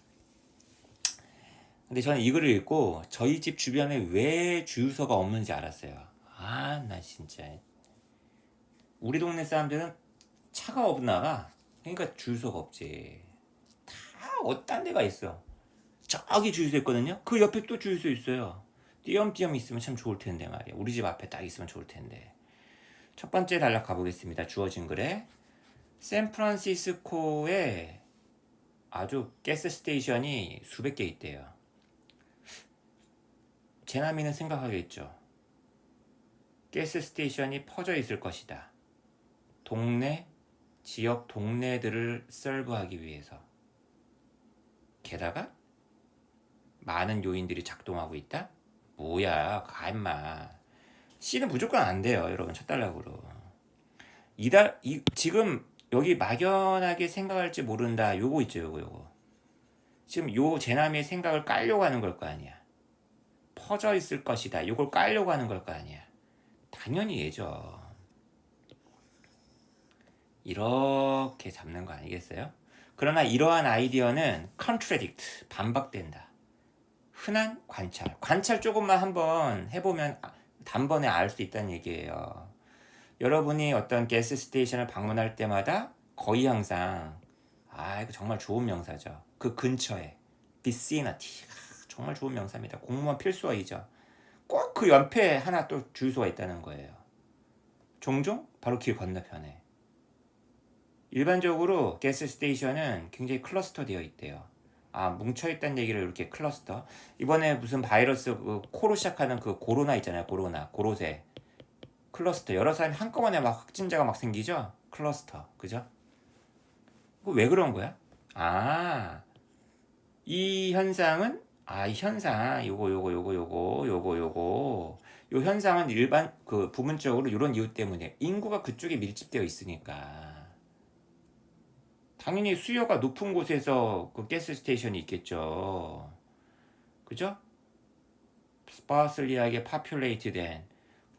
Speaker 1: 근데 저는 이 글을 읽고 저희 집 주변에 왜 주유소가 없는지 알았어요. 아, 나 진짜. 우리 동네 사람들은 차가 없나 봐. 그러니까 주유소가 없지. 다 어떤 데가 있어. 저기 주유소 있거든요. 그 옆에 또 주유소 있어요. 띄엄띄엄 있으면 참 좋을 텐데 말이야. 우리 집 앞에 딱 있으면 좋을 텐데. 첫 번째 단락 가보겠습니다. 주어진 글에 샌프란시스코에 아주 가스 스테이션이 수백 개 있대요. 제나미는 생각하겠죠. 가스 스테이션이 퍼져 있을 것이다. 지역 동네들을 서브하기 위해서. 게다가 많은 요인들이 작동하고 있다? 뭐야, 가임마. C는 무조건 안 돼요, 여러분. 첫 단락으로. 지금 여기 막연하게 생각할지 모른다. 요거 있죠, 요거. 지금 요 제나미의 생각을 깔려고 하는 걸 거 아니야. 퍼져 있을 것이다. 요걸 깔려고 하는 걸 거 아니야. 당연히 얘죠. 이렇게 잡는 거 아니겠어요? 그러나 이러한 아이디어는 contradict, 반박된다. 흔한 관찰 조금만 한번 해보면 단번에 알 수 있다는 얘기예요. 여러분이 어떤 가스 스테이션을 방문할 때마다 거의 항상 이거 정말 좋은 명사죠. 그 근처에 vicinity, 정말 좋은 명사입니다. 공무원 필수어이죠. 꼭 그 옆에 하나 또 주유소가 있다는 거예요. 종종 바로 길 건너편에. 일반적으로 가스 스테이션은 굉장히 클러스터 되어 있대요. 뭉쳐있다는 얘기를 이렇게 클러스터. 이번에 무슨 바이러스 코로 시작하는 그 코로나 있잖아요. 고로세. 클러스터. 여러 사람이 한꺼번에 막 확진자가 막 생기죠? 클러스터. 그죠? 왜 그런 거야? 이 현상은 이 현상 요 현상은 일반 부분적으로 이런 이유 때문에 인구가 그쪽에 밀집되어 있으니까 당연히 수요가 높은 곳에서 그 가스 스테이션이 있겠죠. 그죠? 스파슬리하게 파퓰레이트된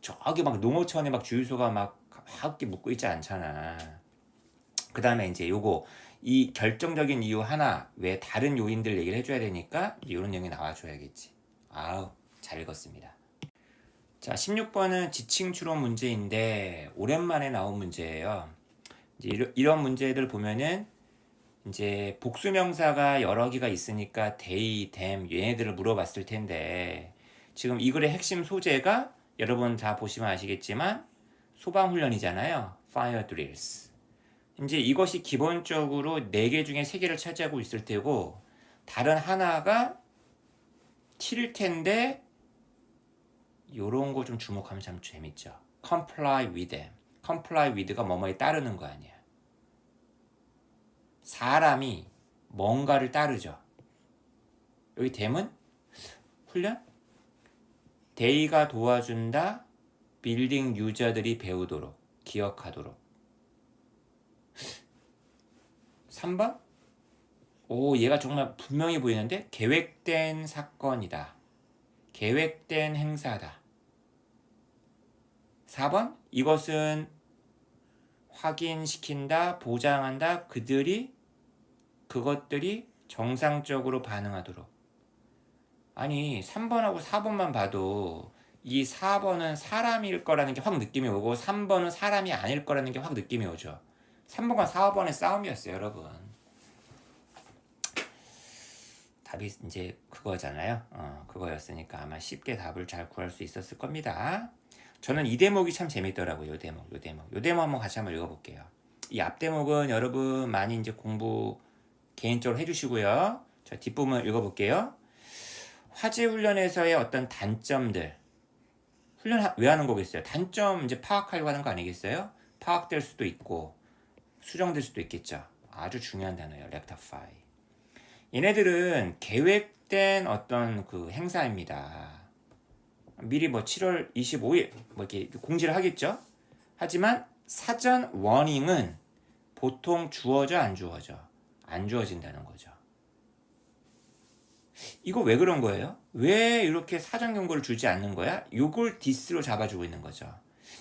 Speaker 1: 저기 막 농어촌에 막 주유소가 막 확게 묶고 있지 않잖아. 그 다음에 이제 이 결정적인 이유 하나 왜 다른 요인들 얘기를 해줘야 되니까 이런 내용이 나와줘야겠지. 잘 읽었습니다. 자, 16번은 지칭 추론 문제인데 오랜만에 나온 문제예요. 이제 이런 문제들 보면은 이제 복수명사가 여러 개가 있으니까 they, them 얘네들을 물어봤을 텐데 지금 이 글의 핵심 소재가 여러분 다 보시면 아시겠지만 소방훈련이잖아요. fire drills. 이제 이것이 기본적으로 4개 중에 3개를 차지하고 있을 테고 다른 하나가 T일 텐데 요런 거 좀 주목하면 참 재밌죠. comply with them. comply with가 뭐뭐에 따르는 거 아니야. 사람이 뭔가를 따르죠. 여기 them은 훈련? they가 도와준다. 빌딩 유저들이 배우도록, 기억하도록. 3번? 얘가 정말 분명히 보이는데 계획된 사건이다. 계획된 행사다. 4번? 이것은 확인시킨다, 보장한다. 그것들이 정상적으로 반응하도록. 아니 3번하고 4번만 봐도 이 4번은 사람일 거라는 게 확 느낌이 오고 3번은 사람이 아닐 거라는 게 확 느낌이 오죠. 3번과 4번의 싸움이었어요, 여러분. 답이 이제 그거잖아요. 그거였으니까 아마 쉽게 답을 잘 구할 수 있었을 겁니다. 저는 이 대목이 참 재밌더라고요. 요 대목 한번 같이 한번 읽어볼게요. 이 앞 대목은 여러분 많이 이제 공부 개인적으로 해주시고요. 자, 뒷부분 읽어볼게요. 화재 훈련에서의 어떤 단점들. 훈련 왜 하는 거겠어요? 단점 이제 파악하려고 하는 거 아니겠어요? 파악될 수도 있고 수정될 수도 있겠죠. 아주 중요한 단어예요. rectify. 얘네들은 계획된 어떤 그 행사입니다. 미리 뭐 7월 25일 뭐 이렇게 공지를 하겠죠. 하지만 사전 워닝은 보통 주어져 안 주어져? 안 주어진다는 거죠. 이거 왜 그런 거예요? 왜 이렇게 사전 경고를 주지 않는 거야? 요걸 디스로 잡아주고 있는 거죠.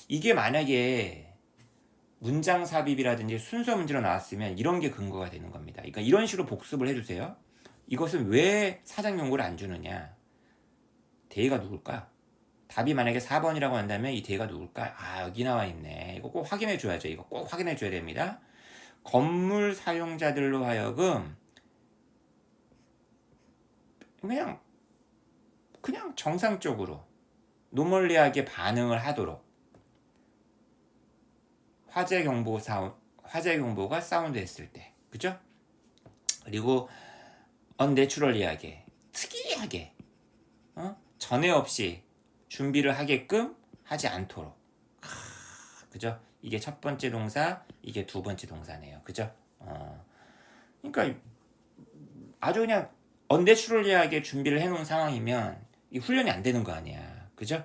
Speaker 1: 이게 만약에 문장 삽입이라든지 순서 문제로 나왔으면 이런 게 근거가 되는 겁니다. 그러니까 이런 식으로 복습을 해주세요. 이것은 왜 사전 경고를 안 주느냐? 대의가 누굴까? 답이 만약에 4번이라고 한다면 이 대의가 누굴까? 아, 여기 나와 있네. 이거 꼭 확인해 줘야죠. 이거 꼭 확인해 줘야 됩니다. 건물 사용자들로 하여금 그냥 정상적으로 노멀리하게 반응을 하도록 화재 경보가 사운드 했을 때, 그죠? 그리고 언내추럴리하게 특이하게 전에 없이 준비를 하게끔 하지 않도록, 그죠? 이게 첫 번째 동사, 이게 두 번째 동사네요, 그죠? 그러니까 아주 그냥 언내추럴리하게 준비를 해놓은 상황이면 이 훈련이 안 되는 거 아니야, 그죠?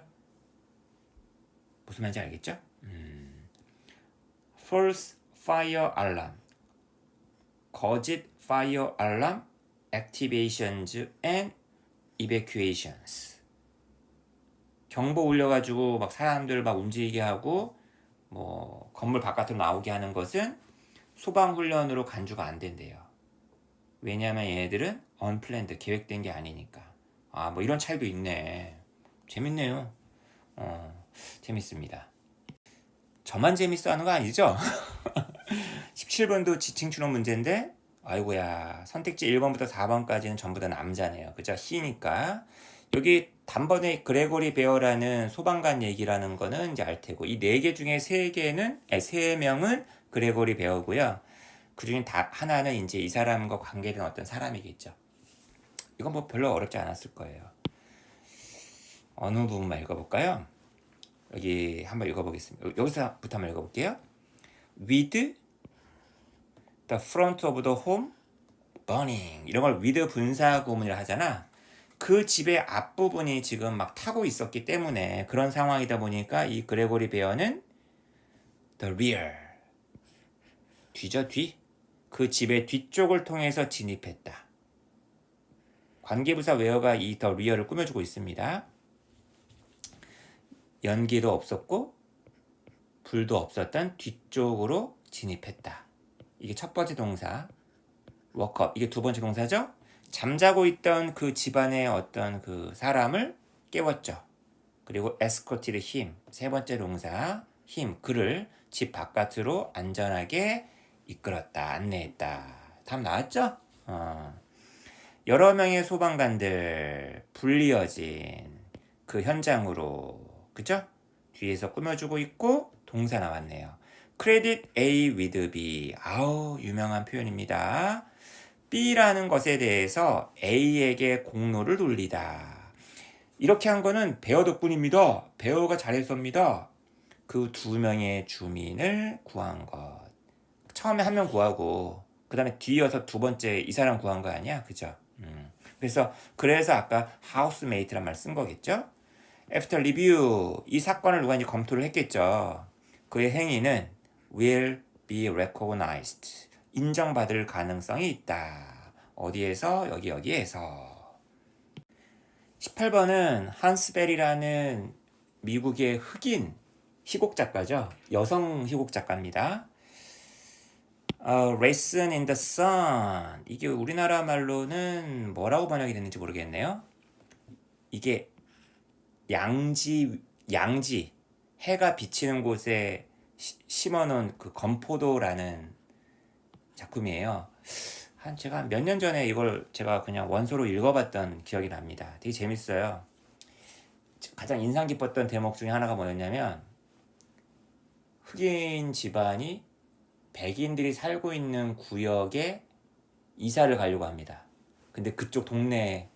Speaker 1: 무슨 말인지 알겠죠? false fire alarm, 거짓 fire alarm activations and evacuations. 경보 울려가지고 막 사람들 막 움직이게 하고 뭐 건물 바깥으로 나오게 하는 것은 소방 훈련으로 간주가 안 된대요. 왜냐하면 얘네들은 unplanned, 계획된 게 아니니까. 아, 뭐 이런 차이도 있네. 재밌네요. 재밌습니다. 저만 재밌어 하는 거 아니죠? 17번도 지칭 추론 문제인데, 아이고야, 선택지 1번부터 4번까지는 전부 다 남자네요. 그죠? 희니까. 여기 단번에 그레고리 베어라는 소방관 얘기라는 거는 이제 알 테고, 이 4개 중에 3명은 그레고리 베어고요. 그 중에 하나는 이제 이 사람과 관계된 어떤 사람이겠죠. 이건 뭐 별로 어렵지 않았을 거예요. 어느 부분만 읽어볼까요? 여기 한번 읽어보겠습니다. 여기서부터 한번 읽어볼게요. With the front of the home burning. 이런 걸 with 분사 구문이라 하잖아. 그 집의 앞부분이 지금 막 타고 있었기 때문에 그런 상황이다 보니까 이 그레고리 베어는 the rear. 뒤죠, 뒤. 그 집의 뒤쪽을 통해서 진입했다. 관계부사 웨어가 이 the rear를 꾸며주고 있습니다. 연기도 없었고 불도 없었던 뒤쪽으로 진입했다. 이게 첫 번째 동사. woke up. 이게 두 번째 동사죠. 잠자고 있던 그 집안의 어떤 그 사람을 깨웠죠. 그리고 escorted him. 세 번째 동사. him. 그를 집 바깥으로 안전하게 이끌었다. 안내했다. 답 나왔죠? 여러 명의 소방관들 불리어진 그 현장으로, 그죠? 뒤에서 꾸며주고 있고 동사 나왔네요. Credit A with B. 아우, 유명한 표현입니다. B라는 것에 대해서 A에게 공로를 돌리다. 이렇게 한 거는 베어 덕분입니다. 베어가 잘했습니다. 그 2명의 주민을 구한 것. 처음에 1명 구하고 그 다음에 뒤이어서 두 번째 이 사람 구한 거 아니야? 그죠? 그래서 아까 housemate란 말 쓴 거겠죠? After review, 이 사건을 누가 이제 검토를 했겠죠. 그의 행위는 will be recognized. 인정받을 가능성이 있다. 어디에서? 여기에서. 18번은 한스벨이라는 미국의 흑인 희곡 작가죠. 여성 희곡 작가입니다. Lesson in the Sun. 이게 우리나라 말로는 뭐라고 번역이 됐는지 모르겠네요. 이게 양지, 해가 비치는 곳에 심어놓은 그 건포도라는 작품이에요. 제가 몇 년 전에 이걸 제가 그냥 원소로 읽어봤던 기억이 납니다. 되게 재밌어요. 가장 인상 깊었던 대목 중에 하나가 뭐였냐면, 흑인 집안이 백인들이 살고 있는 구역에 이사를 가려고 합니다. 근데 그쪽 동네에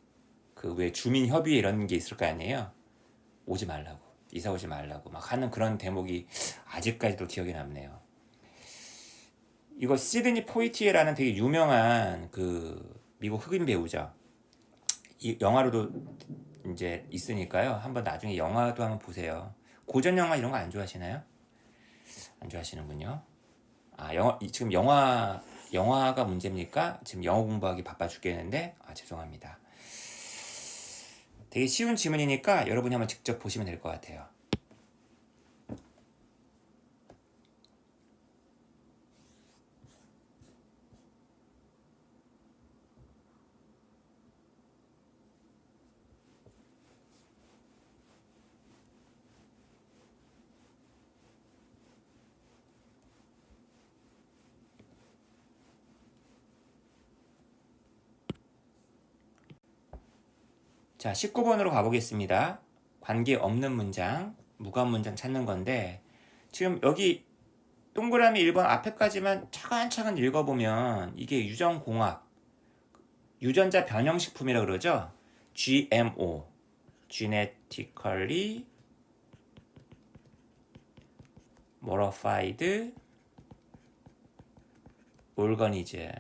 Speaker 1: 그 왜 주민협의회 이런 게 있을 거 아니에요? 오지 말라고, 이사 오지 말라고 막 하는 그런 대목이 아직까지도 기억이 남네요. 이거 시드니 포이티에라는 되게 유명한 그 미국 흑인 배우죠. 이 영화로도 이제 있으니까요. 한번 나중에 영화도 한번 보세요. 고전 영화 이런 거 안 좋아하시나요? 안 좋아하시는군요. 아, 지금 영화가 문제입니까? 지금 영어 공부하기 바빠 죽겠는데, 죄송합니다. 되게 쉬운 질문이니까 여러분이 한번 직접 보시면 될 것 같아요. 자, 19번으로 가보겠습니다. 관계 없는 문장, 무관 문장 찾는 건데, 지금 여기 동그라미 1번 앞에까지만 차근차근 읽어보면 이게 유전공학, 유전자 변형식품이라고 그러죠? GMO, Genetically Modified Organism.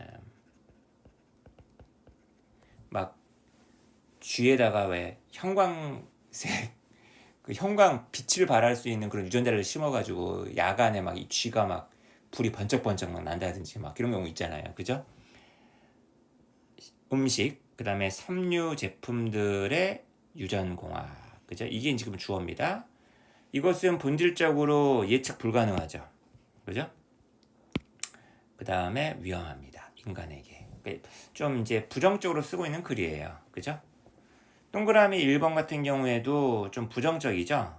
Speaker 1: 막 쥐에다가 왜 형광색 그 형광 빛을 발할 수 있는 그런 유전자를 심어가지고 야간에 막 이 쥐가 막 불이 번쩍번쩍 막 난다든지 막 그런 경우 있잖아요. 그죠? 음식, 그 다음에 섬유 제품들의 유전공학. 그죠? 이게 지금 주어입니다. 이것은 본질적으로 예측 불가능하죠. 그죠? 그 다음에 위험합니다. 인간에게. 좀 이제 부정적으로 쓰고 있는 글이에요. 그죠? 동그라미 1번 같은 경우에도 좀 부정적이죠?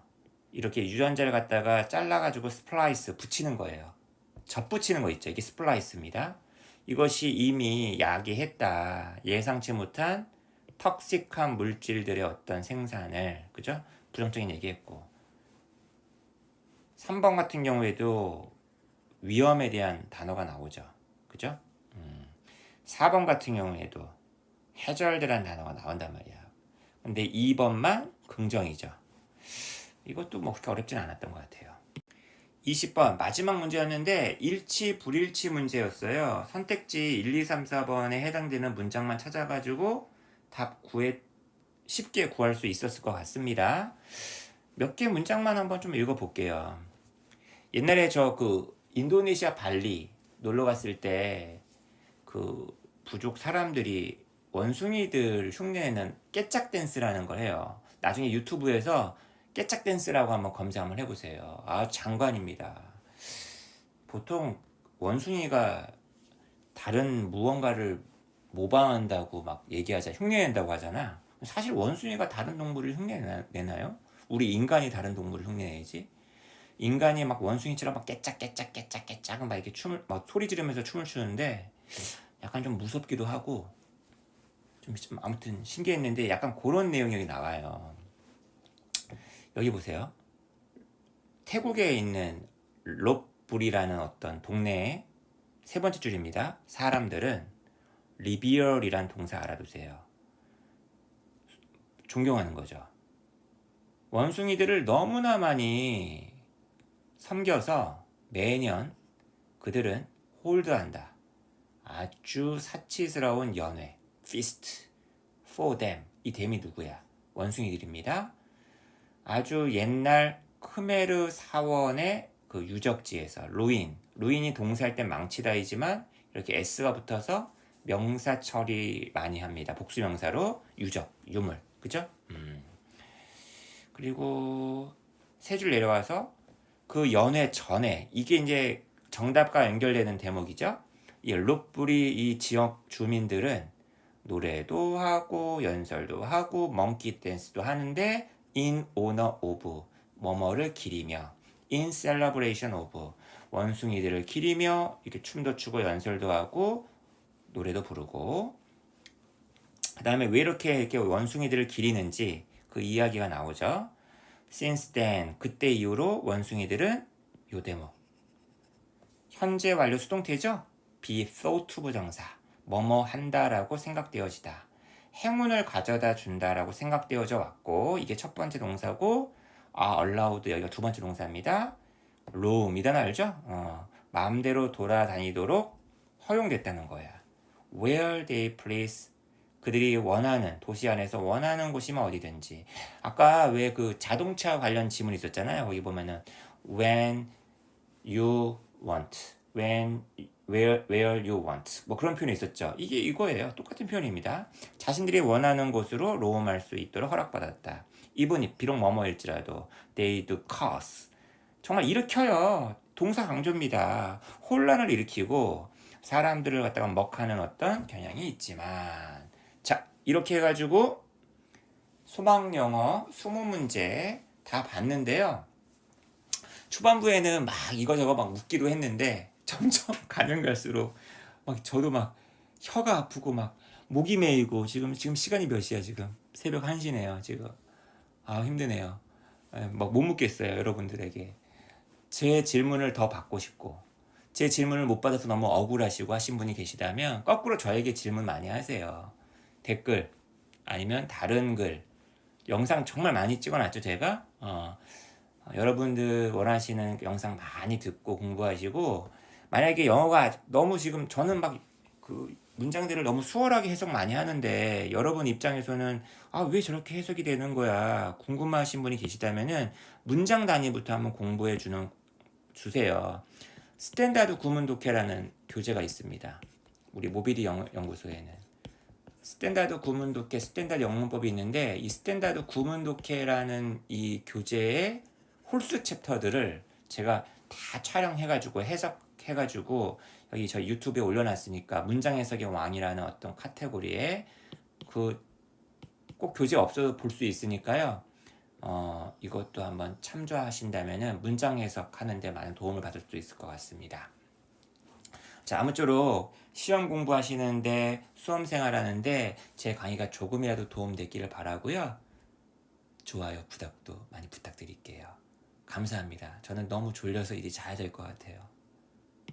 Speaker 1: 이렇게 유전자를 갖다가 잘라가지고 스플라이스 붙이는 거예요. 접붙이는 거 있죠. 이게 스플라이스입니다. 이것이 이미 야기했다. 예상치 못한 턱식한 물질들의 어떤 생산을, 그죠? 부정적인 얘기했고. 3번 같은 경우에도 위험에 대한 단어가 나오죠. 그죠? 4번 같은 경우에도 해절드란 단어가 나온단 말이야. 근데 2번만 긍정이죠. 이것도 뭐 그렇게 어렵진 않았던 것 같아요. 20번 마지막 문제였는데 일치 불일치 문제였어요. 선택지 1, 2, 3, 4번에 해당되는 문장만 찾아가지고 답 쉽게 구할 수 있었을 것 같습니다. 몇 개 문장만 한번 좀 읽어볼게요. 옛날에 저 그 인도네시아 발리 놀러 갔을 때 그 부족 사람들이 원숭이들 흉내내는 깨짝 댄스라는 걸 해요. 나중에 유튜브에서 깨짝 댄스라고 한번 검색 한번 해보세요. 장관입니다. 보통 원숭이가 다른 무언가를 모방한다고 막 흉내낸다고 하잖아. 사실 원숭이가 다른 동물을 흉내내나요? 우리 인간이 다른 동물을 흉내내지? 인간이 막 원숭이처럼 막 깨짝 막 이렇게 막 소리 지르면서 춤을 추는데 약간 좀 무섭기도 하고 좀 아무튼 신기했는데 약간 그런 내용이 여기 나와요. 여기 보세요. 태국에 있는 롭불이라는 어떤 동네의 세 번째 줄입니다. 사람들은 리비얼이란 동사 알아두세요. 존경하는 거죠. 원숭이들을 너무나 많이 섬겨서 매년 그들은 홀드한다. 아주 사치스러운 연회, feast for them. 이 댐이 누구야? 원숭이들입니다. 아주 옛날 크메르 사원의 그 유적지에서 루인이 동사할 땐 망치다이지만 이렇게 s가 붙어서 명사 처리 많이 합니다. 복수명사로 유물, 그죠? 그리고 세 줄 내려와서 그 연회 전에 이게 이제 정답과 연결되는 대목이죠. 이 롯불이 이 지역 주민들은 노래도 하고 연설도 하고 멍키 댄스도 하는데 in honor of 뭐뭐를 기리며 in celebration of 원숭이들을 기리며 이렇게 춤도 추고 연설도 하고 노래도 부르고 그 다음에 왜 이렇게 원숭이들을 기리는지 그 이야기가 나오죠. Since then 그때 이후로 원숭이들은 요 대목 현재 완료 수동태죠. be thought 부정사 뭐뭐 한다라고 생각되어지다. 행운을 가져다 준다라고 생각되어져 왔고 이게 첫 번째 동사고 allowed 여기가 두 번째 동사입니다. roam이란 알죠? 마음대로 돌아다니도록 허용됐다는 거야. Where they please. 그들이 원하는, 도시 안에서 원하는 곳이면 어디든지. 아까 왜 그 자동차 관련 지문 있었잖아요. 거기 보면은 when you want, where you want. 뭐 그런 표현이 있었죠. 이게 이거예요. 똑같은 표현입니다. 자신들이 원하는 곳으로 로움할 수 있도록 허락받았다. 이분이 비록 뭐뭐일지라도 they do cause. 정말 일으켜요. 동사 강조입니다. 혼란을 일으키고 사람들을 갖다가 먹하는 어떤 경향이 있지만. 자, 이렇게 해가지고 소망영어 20문제 다 봤는데요. 초반부에는 막 이거저거 막 묻기도 했는데 점점 가면 갈수록 막 저도 막 혀가 아프고 막 목이 메이고 지금 시간이 몇 시야 지금? 새벽 1시네요 지금. 아 힘드네요. 막 못 묻겠어요 여러분들에게. 제 질문을 더 받고 싶고 제 질문을 못 받아서 너무 억울하시고 하신 분이 계시다면 거꾸로 저에게 질문 많이 하세요. 댓글 아니면 다른 글 영상 정말 많이 찍어놨죠 제가. 여러분들 원하시는 영상 많이 듣고 공부하시고 만약에 영어가 너무 지금 저는 막 그 문장들을 너무 수월하게 해석 많이 하는데 여러분 입장에서는 아 왜 저렇게 해석이 되는 거야 궁금하신 분이 계시다면은 문장 단위부터 한번 공부해 주세요. 스탠다드 구문 독해라는 교재가 있습니다. 우리 모비디 연구소에는 스탠다드 구문 독해, 스탠다드 영문법이 있는데 이 스탠다드 구문 독해라는 이 교재의 홀수 챕터들을 제가 다 촬영해가지고 해석해가지고 여기 저희 유튜브에 올려놨으니까 문장 해석의 왕이라는 어떤 카테고리에 그 꼭 교재 없어도 볼 수 있으니까요. 이것도 한번 참조하신다면은 문장 해석하는데 많은 도움을 받을 수 있을 것 같습니다. 자, 아무쪼록 시험 공부하시는데 수험생활 하는데 제 강의가 조금이라도 도움되기를 바라고요. 좋아요, 구독도 많이 부탁드릴게요. 감사합니다. 저는 너무 졸려서 일이 잘 될 것 같아요.